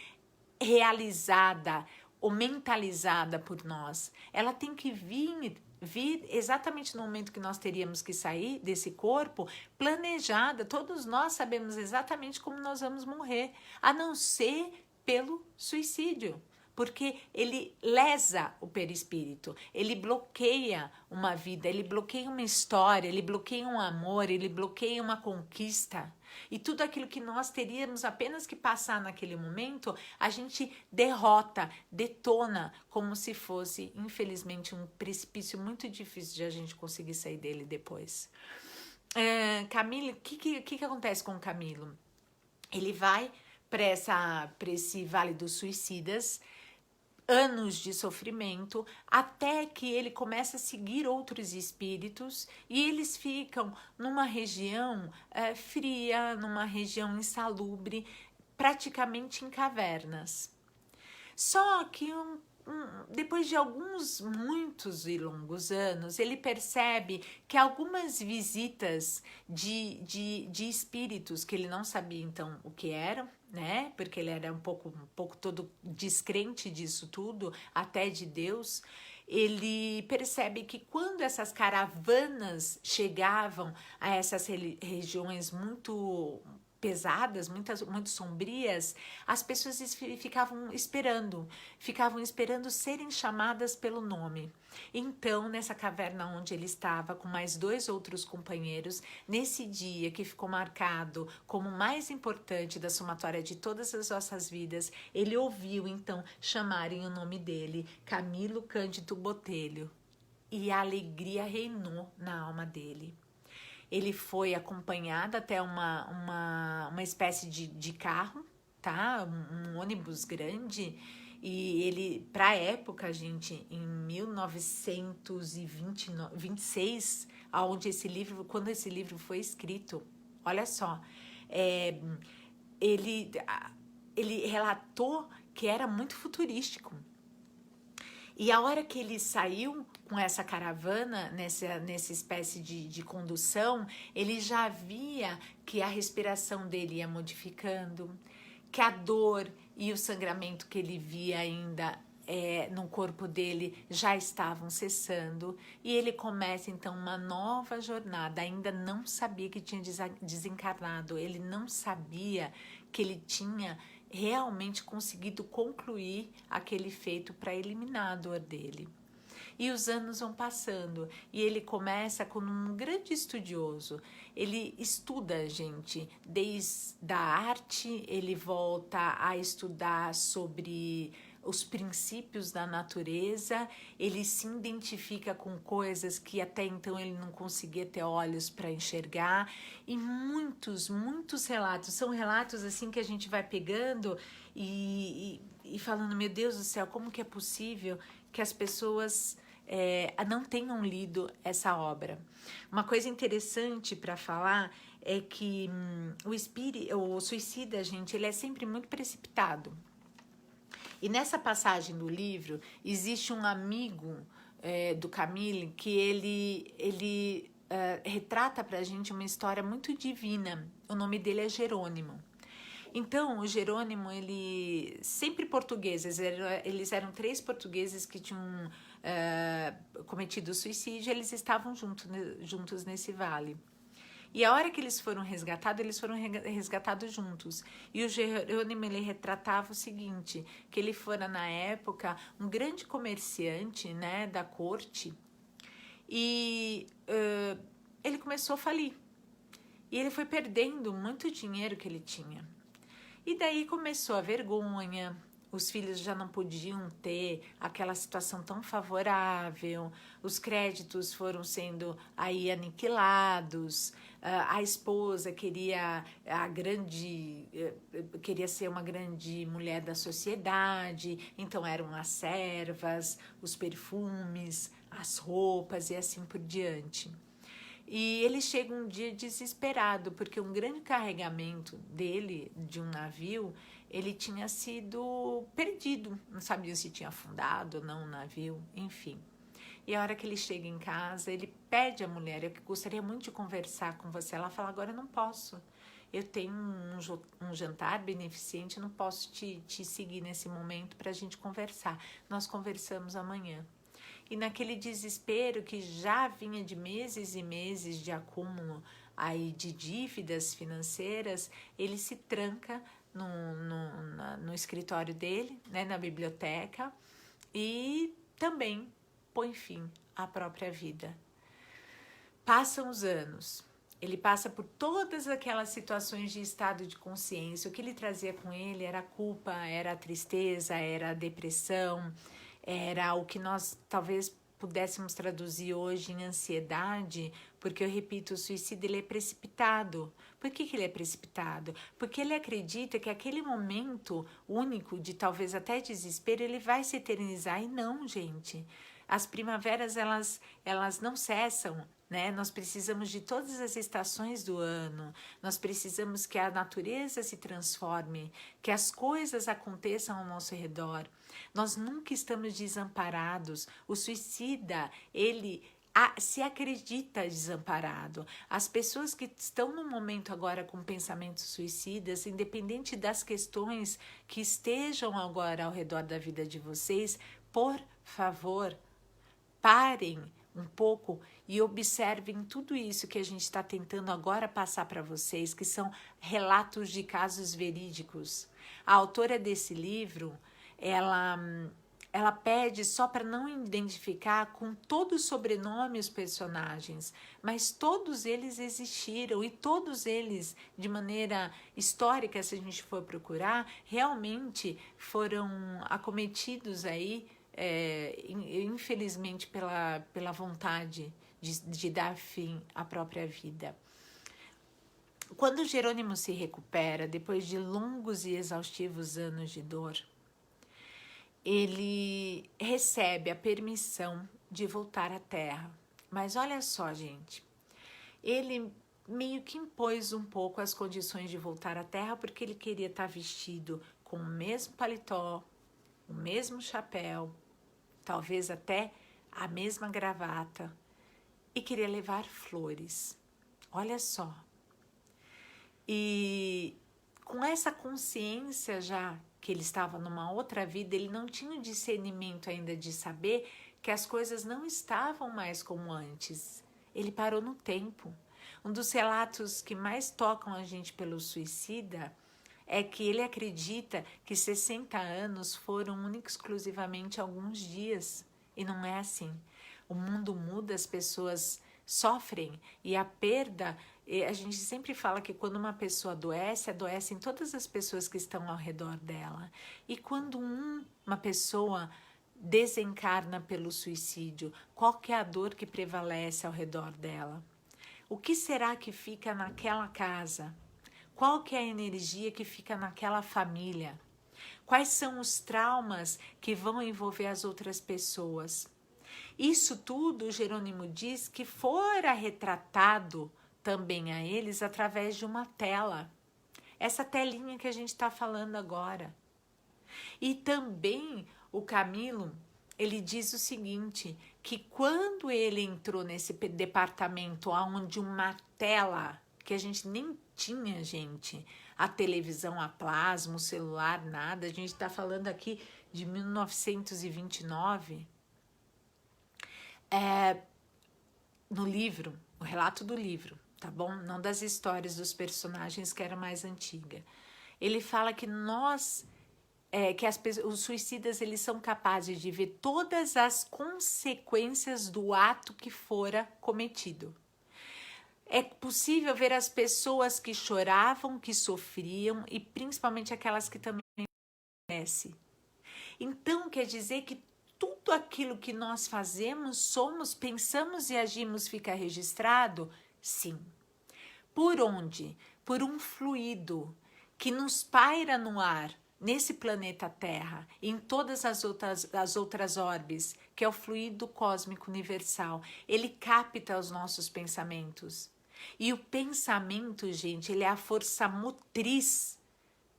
realizada ou mentalizada por nós. Ela tem que vir exatamente no momento que nós teríamos que sair desse corpo, planejada. Todos nós sabemos exatamente como nós vamos morrer, a não ser pelo suicídio. Porque ele lesa o perispírito, ele bloqueia uma vida, ele bloqueia uma história, ele bloqueia um amor, ele bloqueia uma conquista. E tudo aquilo que nós teríamos apenas que passar naquele momento, a gente derrota, detona, como se fosse, infelizmente, um precipício muito difícil de a gente conseguir sair dele depois. Camilo, o que acontece com o Camilo? Ele vai para esse Vale dos Suicidas, anos de sofrimento, até que ele começa a seguir outros espíritos e eles ficam numa região fria, numa região insalubre, praticamente em cavernas. Só que depois de muitos e longos anos, ele percebe que algumas visitas de espíritos que ele não sabia então o que eram, né? Porque ele era um pouco todo descrente disso tudo, até de Deus. Ele percebe que quando essas caravanas chegavam a essas regiões muito pesadas, muito sombrias, as pessoas ficavam esperando serem chamadas pelo nome. Então, nessa caverna onde ele estava com mais 2 outros companheiros, nesse dia que ficou marcado como o mais importante da somatória de todas as nossas vidas, ele ouviu então chamarem o nome dele, Camilo Cândido Botelho, e a alegria reinou na alma dele. Ele foi acompanhado até uma espécie de carro, tá? Um ônibus grande. E ele, para a época, gente, em 1926, quando esse livro foi escrito, olha só, ele relatou que era muito futurístico. E a hora que ele saiu com essa caravana, nessa espécie de condução, ele já via que a respiração dele ia modificando, que a dor e o sangramento que ele via ainda no corpo dele já estavam cessando. E ele começa então uma nova jornada. Ainda não sabia que tinha desencarnado, ele não sabia que ele tinha realmente conseguido concluir aquele feito para eliminar a dor dele. E os anos vão passando e ele começa como um grande estudioso. Ele estuda, gente, desde a arte, ele volta a estudar sobre os princípios da natureza, ele se identifica com coisas que até então ele não conseguia ter olhos para enxergar, e muitos relatos, são relatos assim que a gente vai pegando e falando, meu Deus do céu, como que é possível que as pessoas não tenham lido essa obra. Uma coisa interessante para falar é que o suicida, gente, ele é sempre muito precipitado. E nessa passagem do livro, existe um amigo do Camilo que ele retrata pra gente uma história muito divina. O nome dele é Jerônimo. Então, o Jerônimo, ele sempre portugueses, eles eram 3 portugueses que tinham cometido suicídio, eles estavam juntos nesse vale. E a hora que eles foram resgatados juntos. E o Jerônimo, ele retratava o seguinte, que ele fora, na época, um grande comerciante, né, da corte, e ele começou a falir. E ele foi perdendo muito dinheiro que ele tinha. E daí começou a vergonha, os filhos já não podiam ter aquela situação tão favorável, os créditos foram sendo aí aniquilados, a esposa queria queria ser uma grande mulher da sociedade, então eram as servas, os perfumes, as roupas e assim por diante. E ele chega um dia desesperado, porque um grande carregamento dele, de um navio, ele tinha sido perdido. Não sabia se tinha afundado ou não o navio, enfim. E a hora que ele chega em casa, ele pede à mulher: eu gostaria muito de conversar com você. Ela fala: agora eu não posso. Eu tenho um jantar beneficente, não posso te seguir nesse momento para a gente conversar. Nós conversamos amanhã. E naquele desespero que já vinha de meses e meses de acúmulo aí de dívidas financeiras, ele se tranca no escritório dele, né, na biblioteca, e também põe fim à própria vida. Passam os anos, ele passa por todas aquelas situações de estado de consciência. O que ele trazia com ele era a culpa, era a tristeza, era a depressão, era o que nós talvez pudéssemos traduzir hoje em ansiedade, porque eu repito, o suicídio ele é precipitado. Por que ele é precipitado? Porque ele acredita que aquele momento único de talvez até desespero, ele vai se eternizar, e não, gente. As primaveras, elas não cessam, né? Nós precisamos de todas as estações do ano, nós precisamos que a natureza se transforme, que as coisas aconteçam ao nosso redor. Nós nunca estamos desamparados. O suicida, ele se acredita desamparado. As pessoas que estão no momento agora com pensamentos suicidas, independente das questões que estejam agora ao redor da vida de vocês, por favor, parem um pouco e observem tudo isso que a gente está tentando agora passar para vocês, que são relatos de casos verídicos. A autora desse livro, ela pede só para não identificar com todo o sobrenome os personagens, mas todos eles existiram e todos eles, de maneira histórica, se a gente for procurar, realmente foram acometidos aí, infelizmente, pela vontade de dar fim à própria vida. Quando Jerônimo se recupera, depois de longos e exaustivos anos de dor, ele recebe a permissão de voltar à Terra. Mas olha só, gente, ele meio que impôs um pouco as condições de voltar à Terra, porque ele queria estar vestido com o mesmo paletó, o mesmo chapéu, talvez até a mesma gravata, e queria levar flores. Olha só. E com essa consciência já que ele estava numa outra vida, ele não tinha o discernimento ainda de saber que as coisas não estavam mais como antes. Ele parou no tempo. Um dos relatos que mais tocam a gente pelo suicida é que ele acredita que 60 anos foram única e exclusivamente alguns dias. E não é assim. O mundo muda, as pessoas sofrem, e a perda, a gente sempre fala que quando uma pessoa adoece, adoecem todas as pessoas que estão ao redor dela. E quando uma pessoa desencarna pelo suicídio, qual que é a dor que prevalece ao redor dela? O que será que fica naquela casa? Qual que é a energia que fica naquela família? Quais são os traumas que vão envolver as outras pessoas? Isso tudo, Jerônimo diz que fora retratado também a eles através de uma tela. Essa telinha que a gente está falando agora. E também o Camilo, ele diz o seguinte, que quando ele entrou nesse departamento onde uma tela, que a gente nem tinha, gente, a televisão a plasma, o celular, nada, a gente está falando aqui de 1929, no livro, o relato do livro, tá bom? Não das histórias dos personagens, que era mais antiga. Ele fala que os suicidas, eles são capazes de ver todas as consequências do ato que fora cometido. É possível ver as pessoas que choravam, que sofriam, e principalmente aquelas que também merecem. Então, quer dizer que tudo aquilo que nós fazemos, somos, pensamos e agimos fica registrado? Sim. Por onde? Por um fluido que nos paira no ar, nesse planeta Terra, em todas as outras orbes, que é o fluido cósmico universal. Ele capta os nossos pensamentos. E o pensamento, gente, ele é a força motriz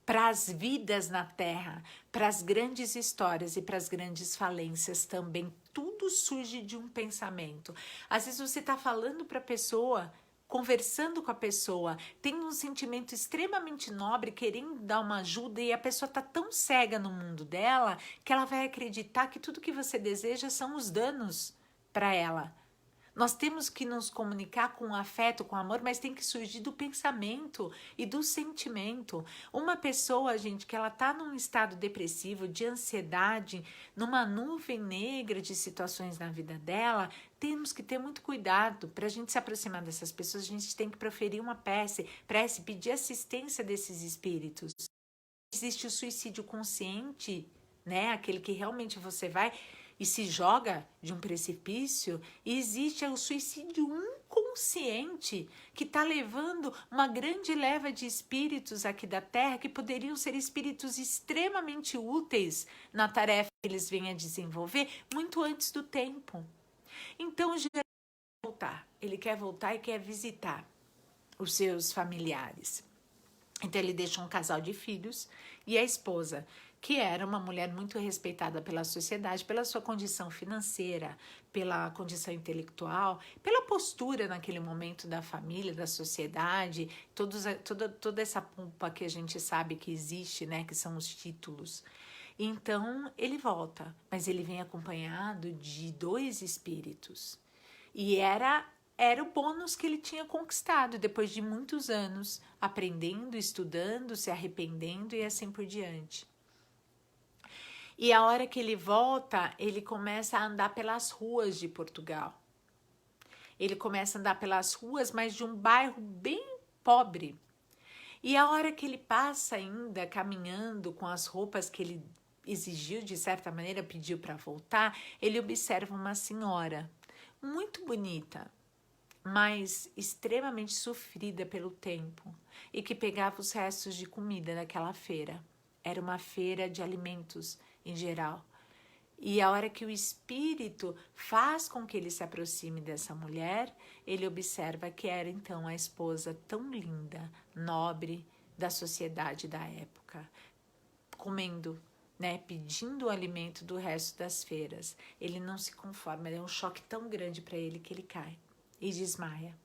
para as vidas na Terra, para as grandes histórias e para as grandes falências também. Tudo surge de um pensamento. Às vezes você está falando para a pessoa, conversando com a pessoa, tendo um sentimento extremamente nobre, querendo dar uma ajuda, e a pessoa está tão cega no mundo dela que ela vai acreditar que tudo que você deseja são os danos para ela. Nós temos que nos comunicar com afeto, com amor, mas tem que surgir do pensamento e do sentimento. Uma pessoa, gente, que ela tá num estado depressivo, de ansiedade, numa nuvem negra de situações na vida dela, temos que ter muito cuidado. Para a gente se aproximar dessas pessoas, a gente tem que proferir uma prece, pedir assistência desses espíritos. Existe o suicídio consciente, né? Aquele que realmente você vai e se joga de um precipício, e existe o suicídio inconsciente, que está levando uma grande leva de espíritos aqui da Terra, que poderiam ser espíritos extremamente úteis na tarefa que eles vêm a desenvolver, muito antes do tempo. Então, ele quer voltar e quer visitar os seus familiares. Então ele deixa um casal de filhos e a esposa, que era uma mulher muito respeitada pela sociedade, pela sua condição financeira, pela condição intelectual, pela postura naquele momento da família, da sociedade, toda essa pompa que a gente sabe que existe, né, que são os títulos. Então ele volta, mas ele vem acompanhado de 2 espíritos. E era o bônus que ele tinha conquistado depois de muitos anos, aprendendo, estudando, se arrependendo e assim por diante. E a hora que ele volta, ele começa a andar pelas ruas de Portugal. Ele começa a andar pelas ruas, mas de um bairro bem pobre. E a hora que ele passa ainda caminhando com as roupas que ele exigiu, de certa maneira, pediu para voltar, ele observa uma senhora muito bonita, mas extremamente sofrida pelo tempo e que pegava os restos de comida daquela feira. Era uma feira de alimentos em geral. E a hora que o espírito faz com que ele se aproxime dessa mulher, ele observa que era então a esposa tão linda, nobre da sociedade da época, comendo, né, pedindo o alimento do resto das feiras. Ele não se conforma, é um choque tão grande para ele que ele cai e desmaia.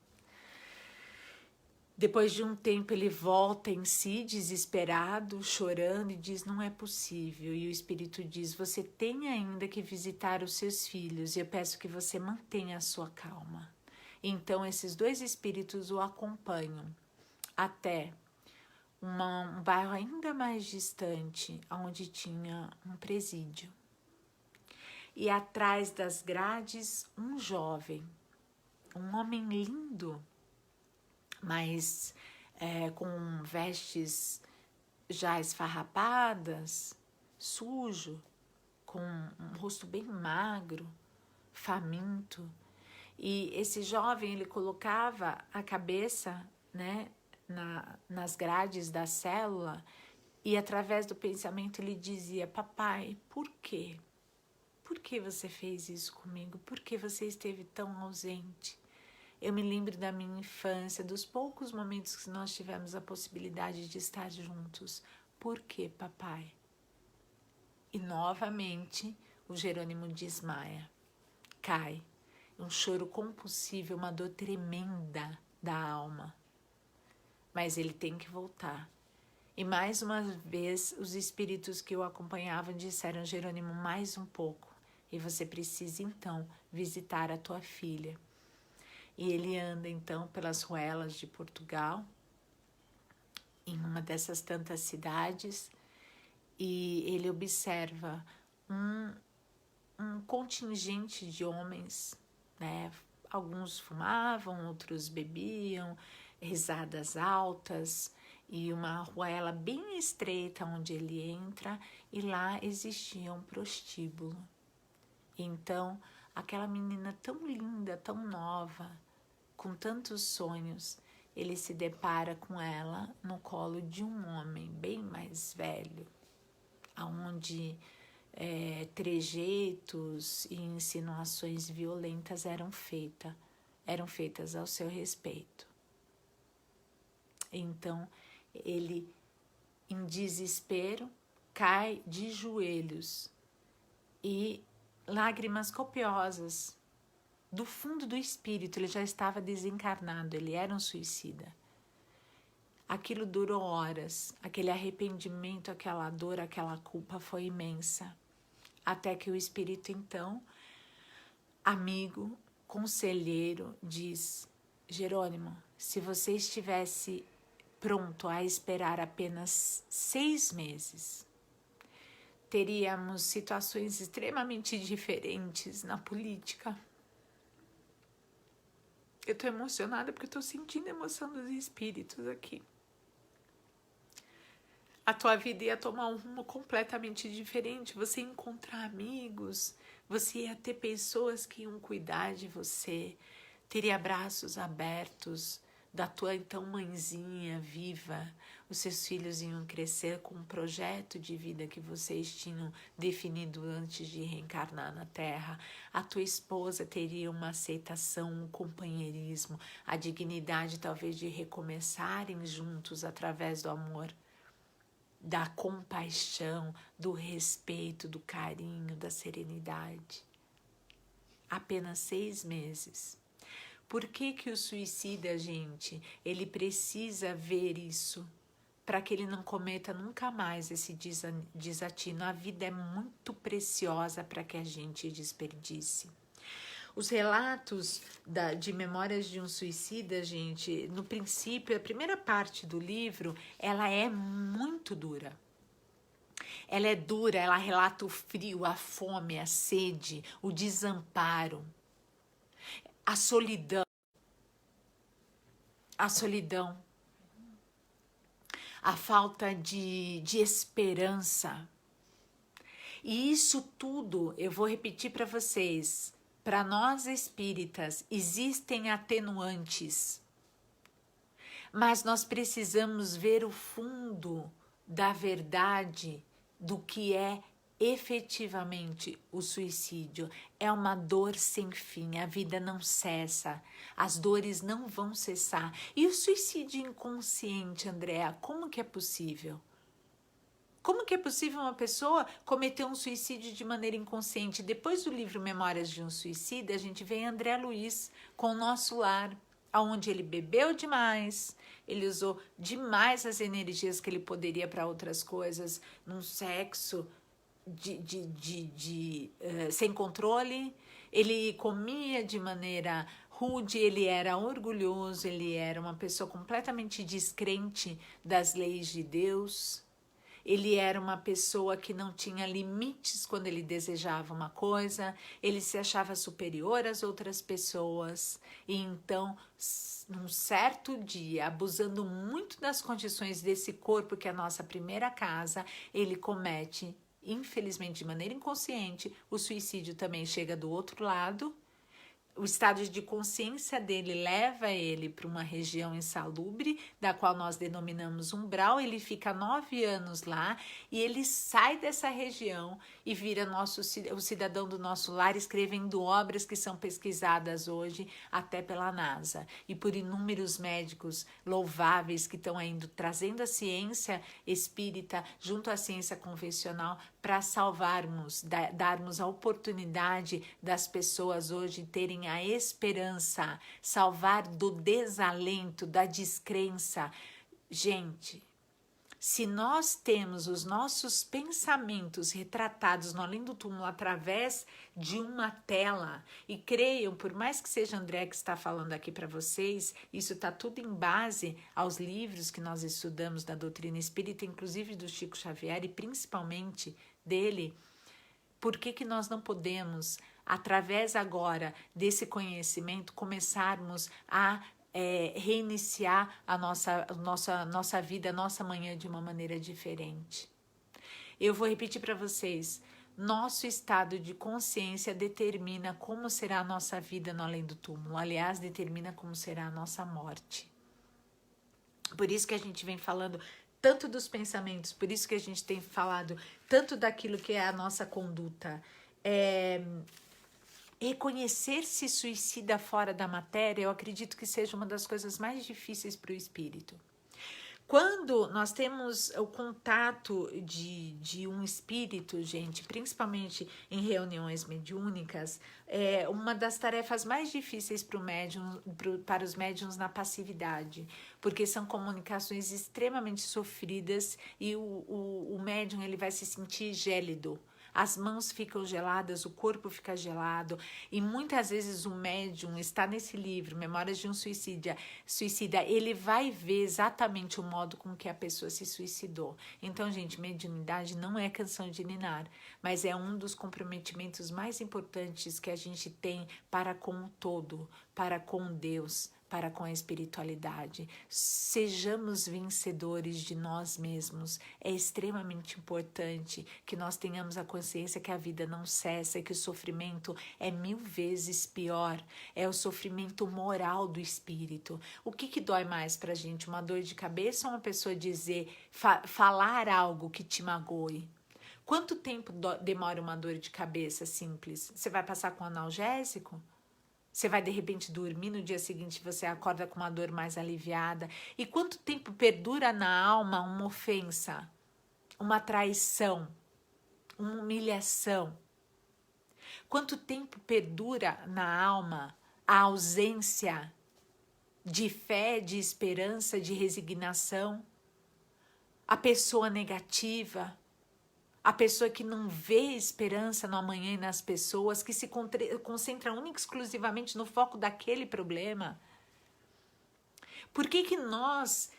Depois de um tempo ele volta em si, desesperado, chorando, e diz: não é possível. E o espírito diz: você tem ainda que visitar os seus filhos, e eu peço que você mantenha a sua calma. Então esses 2 espíritos o acompanham até um bairro ainda mais distante, onde tinha um presídio. E atrás das grades, um jovem, um homem lindo, mas com vestes já esfarrapadas, sujo, com um rosto bem magro, faminto. E esse jovem, ele colocava a cabeça, né, nas grades da célula, e através do pensamento ele dizia: papai, por quê? Por que você fez isso comigo? Por que você esteve tão ausente? Eu me lembro da minha infância, dos poucos momentos que nós tivemos a possibilidade de estar juntos. Por que, papai? E novamente o Jerônimo desmaia, cai. Um choro compulsivo, uma dor tremenda da alma. Mas ele tem que voltar. E mais uma vez os espíritos que o acompanhavam disseram: Jerônimo, mais um pouco. E você precisa então visitar a tua filha. E ele anda então pelas ruelas de Portugal, em uma dessas tantas cidades, e ele observa um contingente de homens, né? Alguns fumavam, outros bebiam, risadas altas, e uma ruela bem estreita onde ele entra, e lá existia um prostíbulo. Então, aquela menina tão linda, tão nova, com tantos sonhos, ele se depara com ela no colo de um homem bem mais velho, onde trejeitos e insinuações violentas eram feitas ao seu respeito. Então, ele, em desespero, cai de joelhos e lágrimas copiosas do fundo do espírito. Ele já estava desencarnado, ele era um suicida. Aquilo durou horas, aquele arrependimento, aquela dor, aquela culpa foi imensa. Até que o espírito, então, amigo, conselheiro, diz: Jerônimo, se você estivesse pronto a esperar apenas 6 meses, teríamos situações extremamente diferentes na política. Eu tô emocionada porque eu tô sentindo a emoção dos espíritos aqui. A tua vida ia tomar um rumo completamente diferente. Você ia encontrar amigos, você ia ter pessoas que iam cuidar de você, teria braços abertos da tua então mãezinha viva. Os seus filhos iam crescer com um projeto de vida que vocês tinham definido antes de reencarnar na Terra. A tua esposa teria uma aceitação, um companheirismo, a dignidade talvez de recomeçarem juntos através do amor, da compaixão, do respeito, do carinho, da serenidade. Apenas 6 meses. Por que o suicida, gente, ele precisa ver isso para que ele não cometa nunca mais esse desatino? A vida é muito preciosa para que a gente desperdice. Os relatos de Memórias de um Suicida, gente, no princípio, a primeira parte do livro, ela é muito dura. Ela é dura, ela relata o frio, a fome, a sede, o desamparo, a solidão, a falta de esperança. E isso tudo, eu vou repetir para vocês, para nós espíritas, existem atenuantes, mas nós precisamos ver o fundo da verdade do que é efetivamente o suicídio. É uma dor sem fim, a vida não cessa, as dores não vão cessar. E o suicídio inconsciente, Andréa, como que é possível? Como que é possível uma pessoa cometer um suicídio de maneira inconsciente? Depois do livro Memórias de um Suicida, a gente vê André Luiz com o Nosso Lar, onde ele bebeu demais, ele usou demais as energias que ele poderia para outras coisas, num sexo sem controle, ele comia de maneira rude, ele era orgulhoso, ele era uma pessoa completamente descrente das leis de Deus. Ele era uma pessoa que não tinha limites quando ele desejava uma coisa, ele se achava superior às outras pessoas. E então, num certo dia, abusando muito das condições desse corpo, que é a nossa primeira casa, ele comete, infelizmente de maneira inconsciente, o suicídio também chega do outro lado. O estado de consciência dele leva ele para uma região insalubre, da qual nós denominamos umbral. Ele fica 9 anos lá e ele sai dessa região e vira o cidadão do nosso lar, escrevendo obras que são pesquisadas hoje até pela NASA e por inúmeros médicos louváveis que estão indo trazendo a ciência espírita junto à ciência convencional para salvarmos, darmos a oportunidade das pessoas hoje terem a esperança, salvar do desalento, da descrença. Gente, se nós temos os nossos pensamentos retratados no além do túmulo através de uma tela, e creiam, por mais que seja André que está falando aqui para vocês, isso está tudo em base aos livros que nós estudamos da doutrina espírita, inclusive do Chico Xavier e principalmente dele. Por que nós não podemos, através agora desse conhecimento, começarmos a reiniciar a nossa vida, a nossa manhã de uma maneira diferente. Eu vou repetir para vocês. Nosso estado de consciência determina como será a nossa vida no além do túmulo. Aliás, determina como será a nossa morte. Por isso que a gente vem falando tanto dos pensamentos, por isso que a gente tem falado tanto daquilo que é a nossa conduta. Reconhecer-se suicida fora da matéria, eu acredito que seja uma das coisas mais difíceis para o espírito. Quando nós temos o contato de um espírito, gente, principalmente em reuniões mediúnicas, uma das tarefas mais difíceis para os médiuns na passividade, porque são comunicações extremamente sofridas e o médium ele vai se sentir gélido. As mãos ficam geladas, o corpo fica gelado, e muitas vezes o médium está nesse livro, Memórias de um Suicida, ele vai ver exatamente o modo com que a pessoa se suicidou. Então, gente, mediunidade não é canção de ninar, mas é um dos comprometimentos mais importantes que a gente tem para com o todo, para com Deus, para com a espiritualidade. Sejamos vencedores de nós mesmos. É extremamente importante que nós tenhamos a consciência que a vida não cessa e que o sofrimento é 1000 vezes pior. É o sofrimento moral do espírito. O que dói mais pra gente? Uma dor de cabeça ou uma pessoa dizer, falar algo que te magoe? Quanto tempo demora uma dor de cabeça simples? Você vai passar com analgésico? Você vai, de repente, dormir, no dia seguinte você acorda com uma dor mais aliviada. E quanto tempo perdura na alma uma ofensa, uma traição, uma humilhação? Quanto tempo perdura na alma a ausência de fé, de esperança, de resignação? A pessoa negativa, a pessoa que não vê esperança no amanhã e nas pessoas, que se concentra única e exclusivamente no foco daquele problema. Por que nós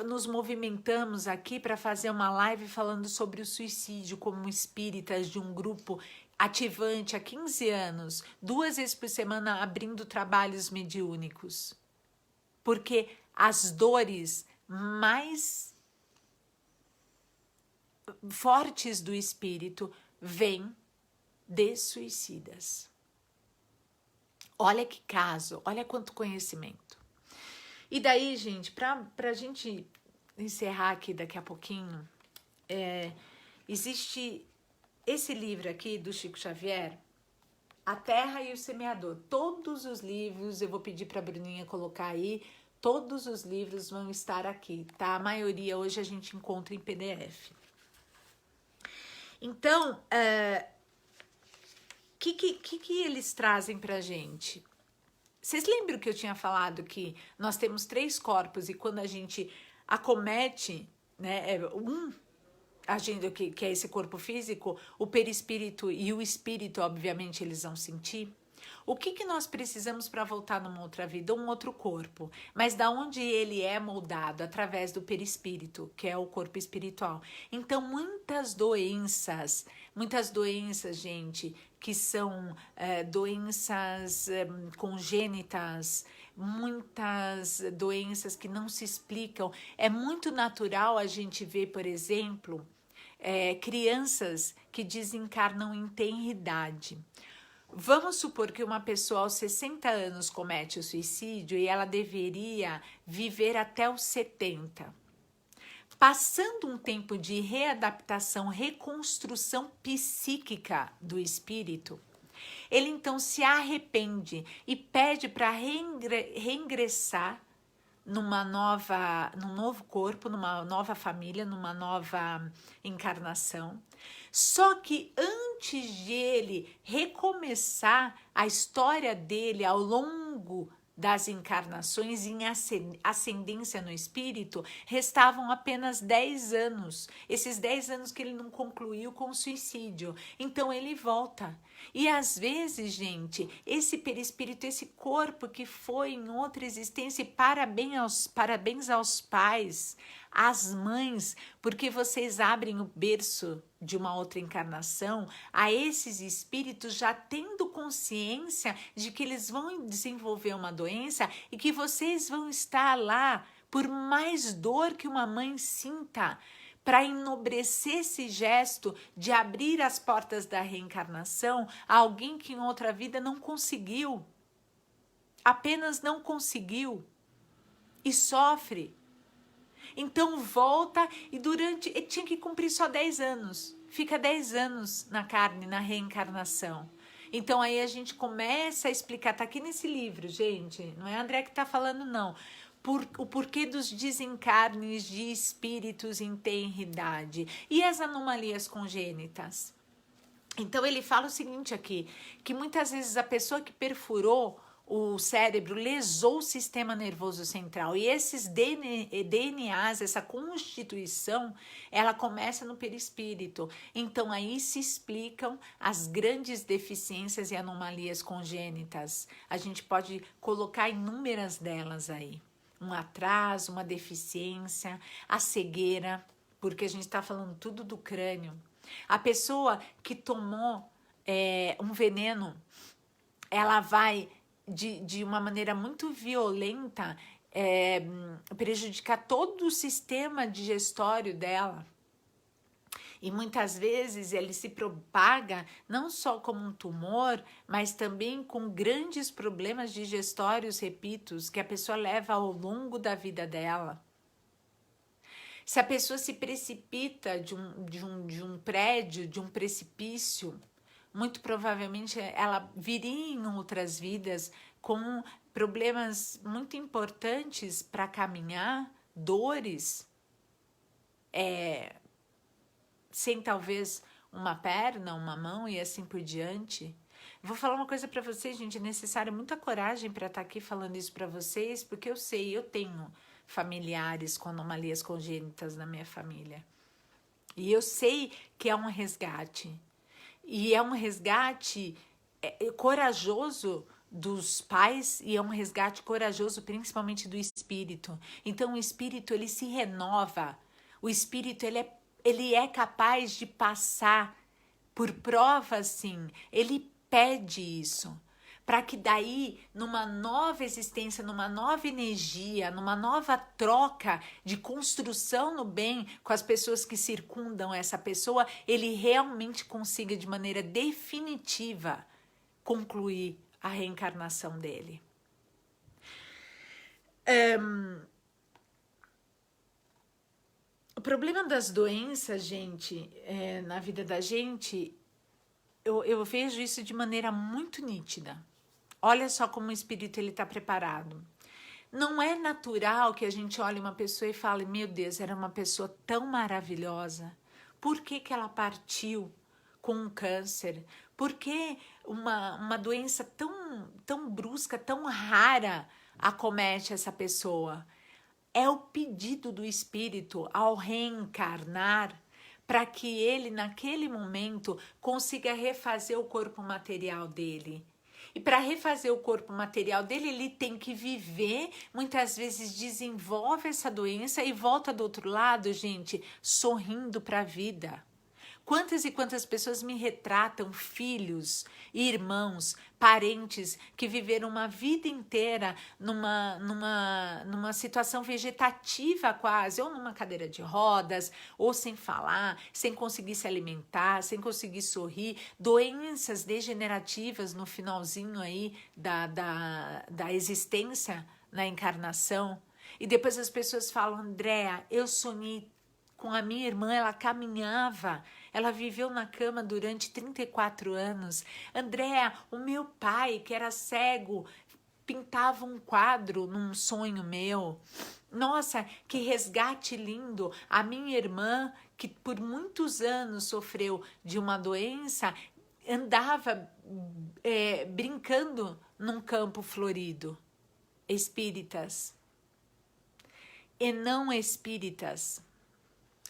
nos movimentamos aqui para fazer uma live falando sobre o suicídio como espíritas de um grupo ativante há 15 anos, 2 vezes por semana abrindo trabalhos mediúnicos? Porque as dores mais fortes do espírito vêm de suicidas. Olha que caso, olha quanto conhecimento. E daí, gente, pra gente encerrar aqui daqui a pouquinho, existe esse livro aqui do Chico Xavier, A Terra e o Semeador. Todos os livros, eu vou pedir pra Bruninha colocar aí, todos os livros vão estar aqui, tá? A maioria hoje a gente encontra em PDF. Então, que eles trazem pra gente? Vocês lembram que eu tinha falado que nós temos 3 corpos e quando a gente acomete, né, que é esse corpo físico, o perispírito e o espírito, obviamente, eles vão sentir? O que nós precisamos para voltar numa outra vida? Um outro corpo. Mas da onde ele é moldado? Através do perispírito, que é o corpo espiritual. Então, muitas doenças, gente, que são doenças congênitas, muitas doenças que não se explicam. É muito natural a gente ver, por exemplo, crianças que desencarnam em tenridade. Vamos supor que uma pessoa aos 60 anos comete o suicídio e ela deveria viver até os 70. Passando um tempo de readaptação, reconstrução psíquica do espírito, ele então se arrepende e pede para reingressar num novo corpo, numa nova família, numa nova encarnação. Só que antes de ele recomeçar a história dele ao longo das encarnações em ascendência no espírito, restavam apenas 10 anos. Esses 10 anos que ele não concluiu com o suicídio. Então ele volta. E às vezes, gente, esse perispírito, esse corpo que foi em outra existência, e parabéns aos pais, As mães, porque vocês abrem o berço de uma outra encarnação a esses espíritos já tendo consciência de que eles vão desenvolver uma doença e que vocês vão estar lá por mais dor que uma mãe sinta, para enobrecer esse gesto de abrir as portas da reencarnação a alguém que em outra vida não conseguiu, apenas não conseguiu e sofre. Então volta e tinha que cumprir só 10 anos, fica 10 anos na carne, na reencarnação. Então aí a gente começa a explicar, tá aqui nesse livro, gente, não é a André que tá falando não, o porquê dos desencarnes de espíritos em tenridade e as anomalias congênitas. Então ele fala o seguinte aqui, que muitas vezes a pessoa que perfurou o cérebro lesou o sistema nervoso central e esses DNAs, essa constituição, ela começa no perispírito. Então aí se explicam as grandes deficiências e anomalias congênitas. A gente pode colocar inúmeras delas aí. Um atraso, uma deficiência, a cegueira, porque a gente está falando tudo do crânio. A pessoa que tomou um veneno, ela vai de uma maneira muito violenta prejudicar todo o sistema digestório dela. E muitas vezes ele se propaga não só como um tumor, mas também com grandes problemas digestórios, repito, que a pessoa leva ao longo da vida dela. Se a pessoa se precipita de um prédio, de um precipício, muito provavelmente ela viria em outras vidas com problemas muito importantes para caminhar, dores, sem talvez uma perna, uma mão e assim por diante. Vou falar uma coisa para vocês, gente, é necessário muita coragem para estar aqui falando isso para vocês, porque eu sei, eu tenho familiares com anomalias congênitas na minha família. E eu sei que é um resgate. E é um resgate corajoso dos pais e é um resgate corajoso principalmente do espírito. Então o espírito ele se renova. O espírito ele é capaz de passar por provas, sim. Ele pede isso. Para que daí, numa nova existência, numa nova energia, numa nova troca de construção no bem com as pessoas que circundam essa pessoa, ele realmente consiga de maneira definitiva concluir a reencarnação dele. O problema das doenças, gente, na vida da gente, eu vejo isso de maneira muito nítida. Olha só como o espírito está preparado. Não é natural que a gente olhe uma pessoa e fale, meu Deus, era uma pessoa tão maravilhosa. Por que ela partiu com um câncer? Por que uma doença tão brusca, tão rara acomete essa pessoa? É o pedido do espírito ao reencarnar para que ele, naquele momento, consiga refazer o corpo material dele. E para refazer o corpo material dele, ele tem que viver, muitas vezes desenvolve essa doença e volta do outro lado, gente, sorrindo para a vida. Quantas e quantas pessoas me retratam, filhos, irmãos, parentes que viveram uma vida inteira numa situação vegetativa quase, ou numa cadeira de rodas, ou sem falar, sem conseguir se alimentar, sem conseguir sorrir, doenças degenerativas no finalzinho aí da existência na encarnação. E depois as pessoas falam, Andréa, eu sonhei com a minha irmã, ela caminhava, ela viveu na cama durante 34 anos. Andréa, o meu pai, que era cego, pintava um quadro num sonho meu. Nossa, que resgate lindo! A minha irmã, que por muitos anos sofreu de uma doença, andava brincando num campo florido. Espíritas. E não espíritas.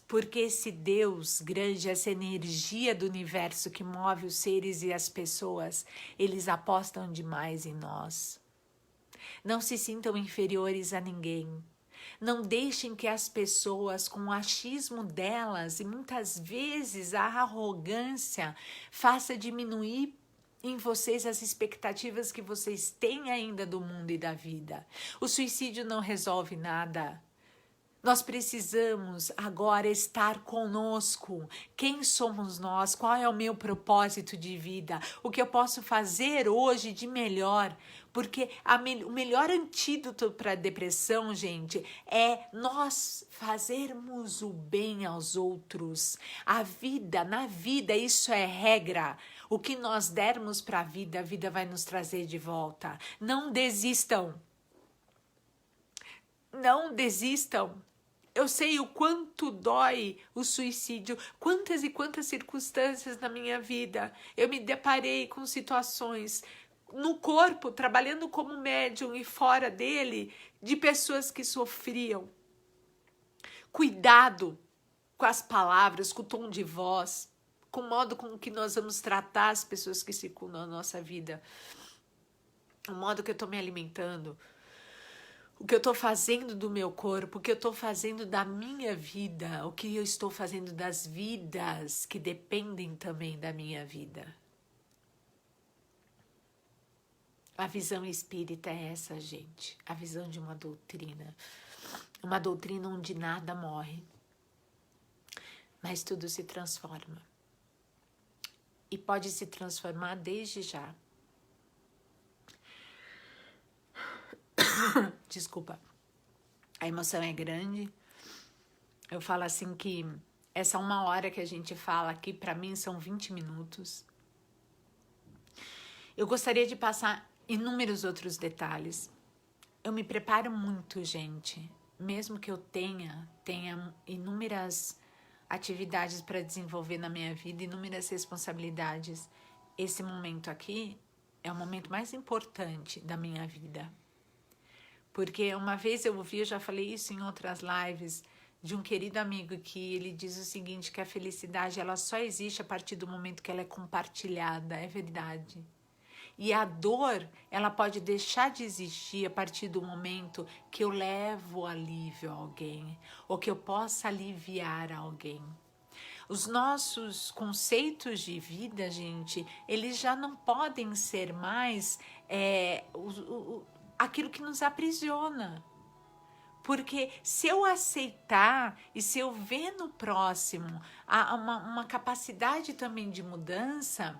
Porque esse Deus grande, essa energia do universo que move os seres e as pessoas, eles apostam demais em nós. Não se sintam inferiores a ninguém. Não deixem que as pessoas, com o achismo delas e muitas vezes a arrogância, faça diminuir em vocês as expectativas que vocês têm ainda do mundo e da vida. O suicídio não resolve nada. Nós precisamos agora estar conosco. Quem somos nós? Qual é o meu propósito de vida? O que eu posso fazer hoje de melhor? Porque o melhor antídoto para a depressão, gente, é nós fazermos o bem aos outros. Na vida, isso é regra. O que nós dermos para a vida vai nos trazer de volta. Não desistam. Não desistam. Eu sei o quanto dói o suicídio, quantas e quantas circunstâncias na minha vida eu me deparei com situações no corpo, trabalhando como médium e fora dele, de pessoas que sofriam. Cuidado com as palavras, com o tom de voz, com o modo com que nós vamos tratar as pessoas que circundam a nossa vida, o modo que eu estou me alimentando, o que eu estou fazendo do meu corpo, o que eu estou fazendo da minha vida, o que eu estou fazendo das vidas que dependem também da minha vida. A visão espírita é essa, gente. A visão de uma doutrina. Uma doutrina onde nada morre, mas tudo se transforma. E pode se transformar desde já. Desculpa, a emoção é grande. Eu falo assim que essa 1 hora que a gente fala aqui, para mim, são 20 minutos. Eu gostaria de passar inúmeros outros detalhes. Eu me preparo muito, gente. Mesmo que eu tenha inúmeras atividades para desenvolver na minha vida, inúmeras responsabilidades. Esse momento aqui é o momento mais importante da minha vida. Porque uma vez eu já falei isso em outras lives, de um querido amigo que ele diz o seguinte, que a felicidade ela só existe a partir do momento que ela é compartilhada, é verdade. E a dor, ela pode deixar de existir a partir do momento que eu levo alívio a alguém, ou que eu possa aliviar alguém. Os nossos conceitos de vida, gente, eles já não podem ser mais aquilo que nos aprisiona. Porque se eu aceitar e se eu ver no próximo uma capacidade também de mudança,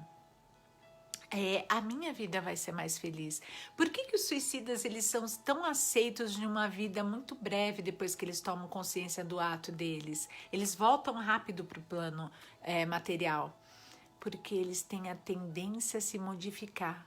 a minha vida vai ser mais feliz. Por que os suicidas eles são tão aceitos de uma vida muito breve depois que eles tomam consciência do ato deles? Eles voltam rápido para o plano material. Porque eles têm a tendência a se modificar.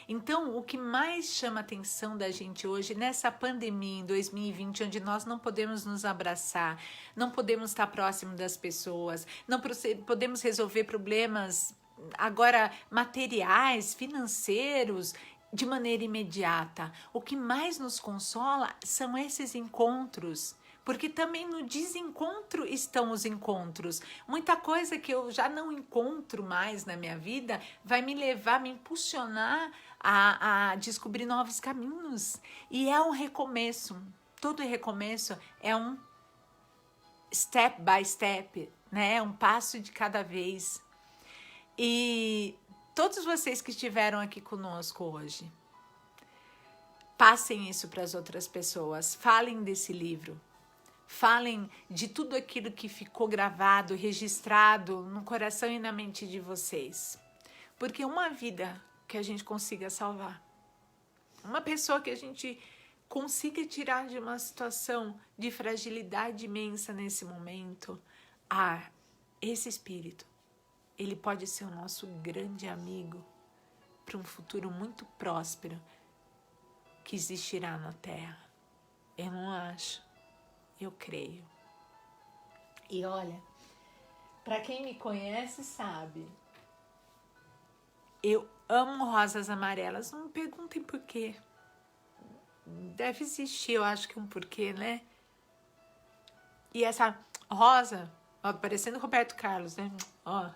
Então, o que mais chama a atenção da gente hoje, nessa pandemia em 2020, onde nós não podemos nos abraçar, não podemos estar próximo das pessoas, não podemos resolver problemas agora materiais, financeiros, de maneira imediata. O que mais nos consola são esses encontros. Porque também no desencontro estão os encontros. Muita coisa que eu já não encontro mais na minha vida vai me levar, me impulsionar a descobrir novos caminhos. E é um recomeço. Todo recomeço é um step by step, né? Um passo de cada vez. E todos vocês que estiveram aqui conosco hoje, passem isso para as outras pessoas. Falem desse livro. Falem de tudo aquilo que ficou gravado, registrado no coração e na mente de vocês. Porque uma vida que a gente consiga salvar, uma pessoa que a gente consiga tirar de uma situação de fragilidade imensa nesse momento, esse espírito, ele pode ser o nosso grande amigo para um futuro muito próspero que existirá na Terra. Eu não acho. Eu creio. E olha, para quem me conhece sabe, eu amo rosas amarelas. Não me perguntem por quê. Deve existir, eu acho que um porquê, né? E essa rosa, ó, parecendo Roberto Carlos, né? Ó,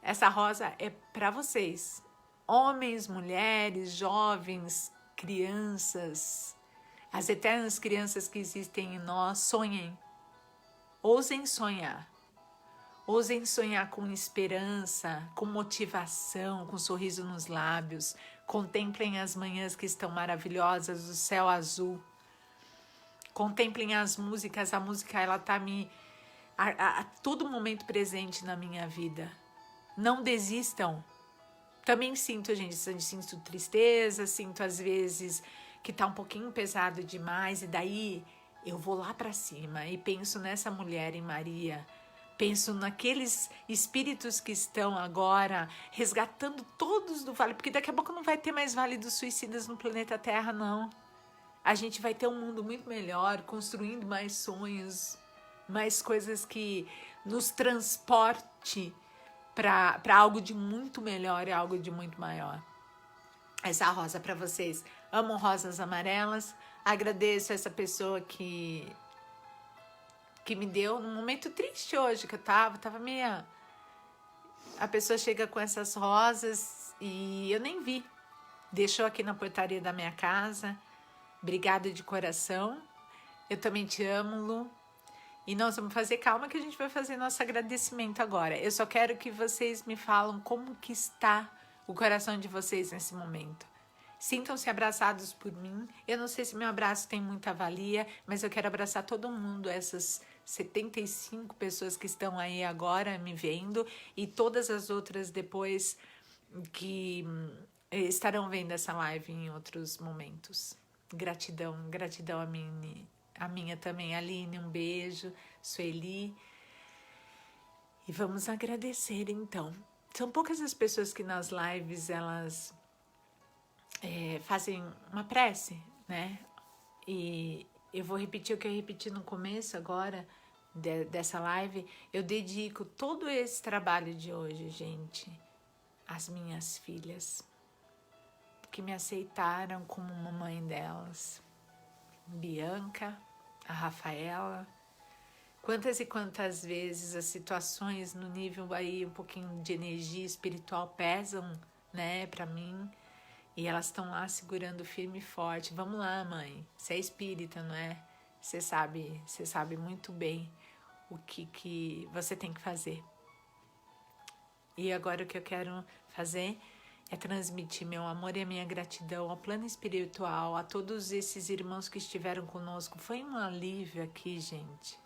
essa rosa é para vocês, homens, mulheres, jovens, crianças. As eternas crianças que existem em nós, sonhem. Ousem sonhar. Ousem sonhar com esperança, com motivação, com sorriso nos lábios. Contemplem as manhãs que estão maravilhosas, o céu azul. Contemplem as músicas. A música, ela está a todo momento presente na minha vida. Não desistam. Também sinto, gente, sinto tristeza, sinto às vezes que tá um pouquinho pesado demais, e daí eu vou lá para cima e penso nessa mulher, em Maria, penso naqueles espíritos que estão agora resgatando todos do vale, porque daqui a pouco não vai ter mais Vale dos Suicidas no planeta Terra, não. A gente vai ter um mundo muito melhor, construindo mais sonhos, mais coisas que nos transporte para algo de muito melhor e algo de muito maior. Essa rosa para vocês. Amo rosas amarelas. Agradeço essa pessoa que me deu num momento triste hoje que eu tava meio... A pessoa chega com essas rosas e eu nem vi. Deixou aqui na portaria da minha casa. Obrigada de coração. Eu também te amo, Lu. E nós vamos fazer, calma que a gente vai fazer nosso agradecimento agora. Eu só quero que vocês me falam como que está o coração de vocês nesse momento. Sintam-se abraçados por mim. Eu não sei se meu abraço tem muita valia, mas eu quero abraçar todo mundo, essas 75 pessoas que estão aí agora me vendo e todas as outras depois que estarão vendo essa live em outros momentos. Gratidão, gratidão a minha também, Aline, um beijo, Sueli. E vamos agradecer então. São poucas as pessoas que nas lives elas fazem uma prece, né? E eu vou repetir o que eu repeti no começo agora dessa live. Eu dedico todo esse trabalho de hoje, gente, às minhas filhas, que me aceitaram como mamãe delas. Bianca, a Rafaela. Quantas e quantas vezes as situações no nível aí um pouquinho de energia espiritual pesam, né, pra mim, e elas estão lá segurando firme e forte. Vamos lá, mãe, você é espírita, não é? Você sabe muito bem o que você tem que fazer. E agora o que eu quero fazer é transmitir meu amor e a minha gratidão ao plano espiritual, a todos esses irmãos que estiveram conosco. Foi um alívio aqui, gente.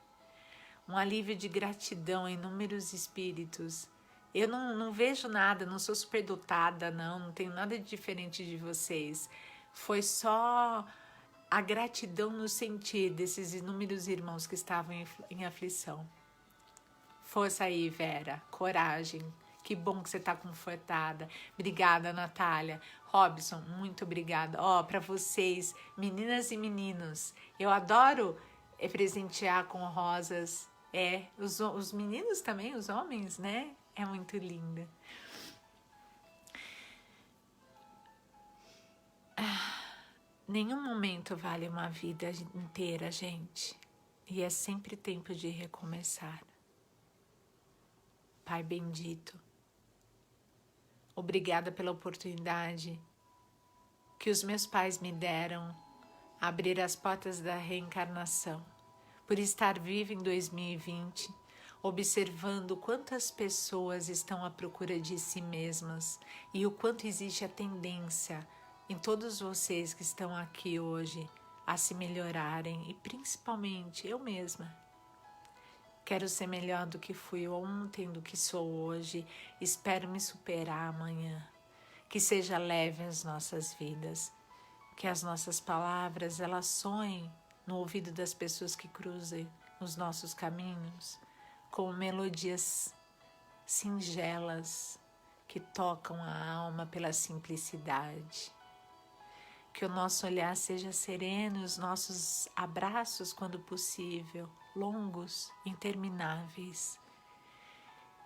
Um alívio de gratidão a inúmeros espíritos. Eu não vejo nada, não sou superdotada, não tenho nada de diferente de vocês. Foi só a gratidão no sentir desses inúmeros irmãos que estavam em aflição. Força aí, Vera, coragem. Que bom que você está confortada. Obrigada, Natália. Robson, muito obrigada. Para vocês, meninas e meninos, eu adoro presentear com rosas. Os meninos também, os homens, né? É muito linda. Nenhum momento vale uma vida inteira, gente. E é sempre tempo de recomeçar. Pai bendito, obrigada pela oportunidade que os meus pais me deram a abrir as portas da reencarnação, por estar viva em 2020, observando quantas pessoas estão à procura de si mesmas e o quanto existe a tendência em todos vocês que estão aqui hoje a se melhorarem, e principalmente eu mesma. Quero ser melhor do que fui ontem, do que sou hoje. Espero me superar amanhã. Que seja leve as nossas vidas. Que as nossas palavras, elas soem no ouvido das pessoas que cruzem os nossos caminhos, como melodias singelas que tocam a alma pela simplicidade. Que o nosso olhar seja sereno, os nossos abraços, quando possível, longos, intermináveis.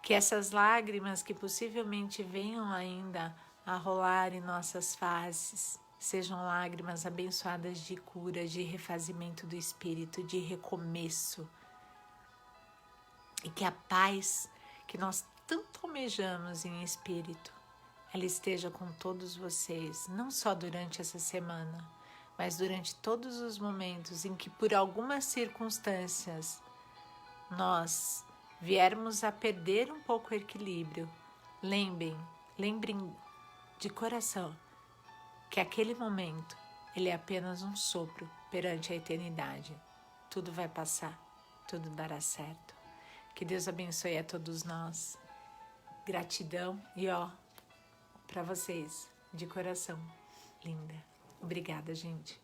Que essas lágrimas que possivelmente venham ainda a rolar em nossas faces sejam lágrimas abençoadas de cura, de refazimento do espírito, de recomeço. E que a paz que nós tanto almejamos em espírito, ela esteja com todos vocês, não só durante essa semana, Mas durante todos os momentos em que por algumas circunstâncias nós viermos a perder um pouco o equilíbrio, lembrem de coração que aquele momento ele é apenas um sopro perante a eternidade. Tudo vai passar, tudo dará certo. Que Deus abençoe a todos nós. Gratidão e para vocês, de coração, linda. Obrigada, gente.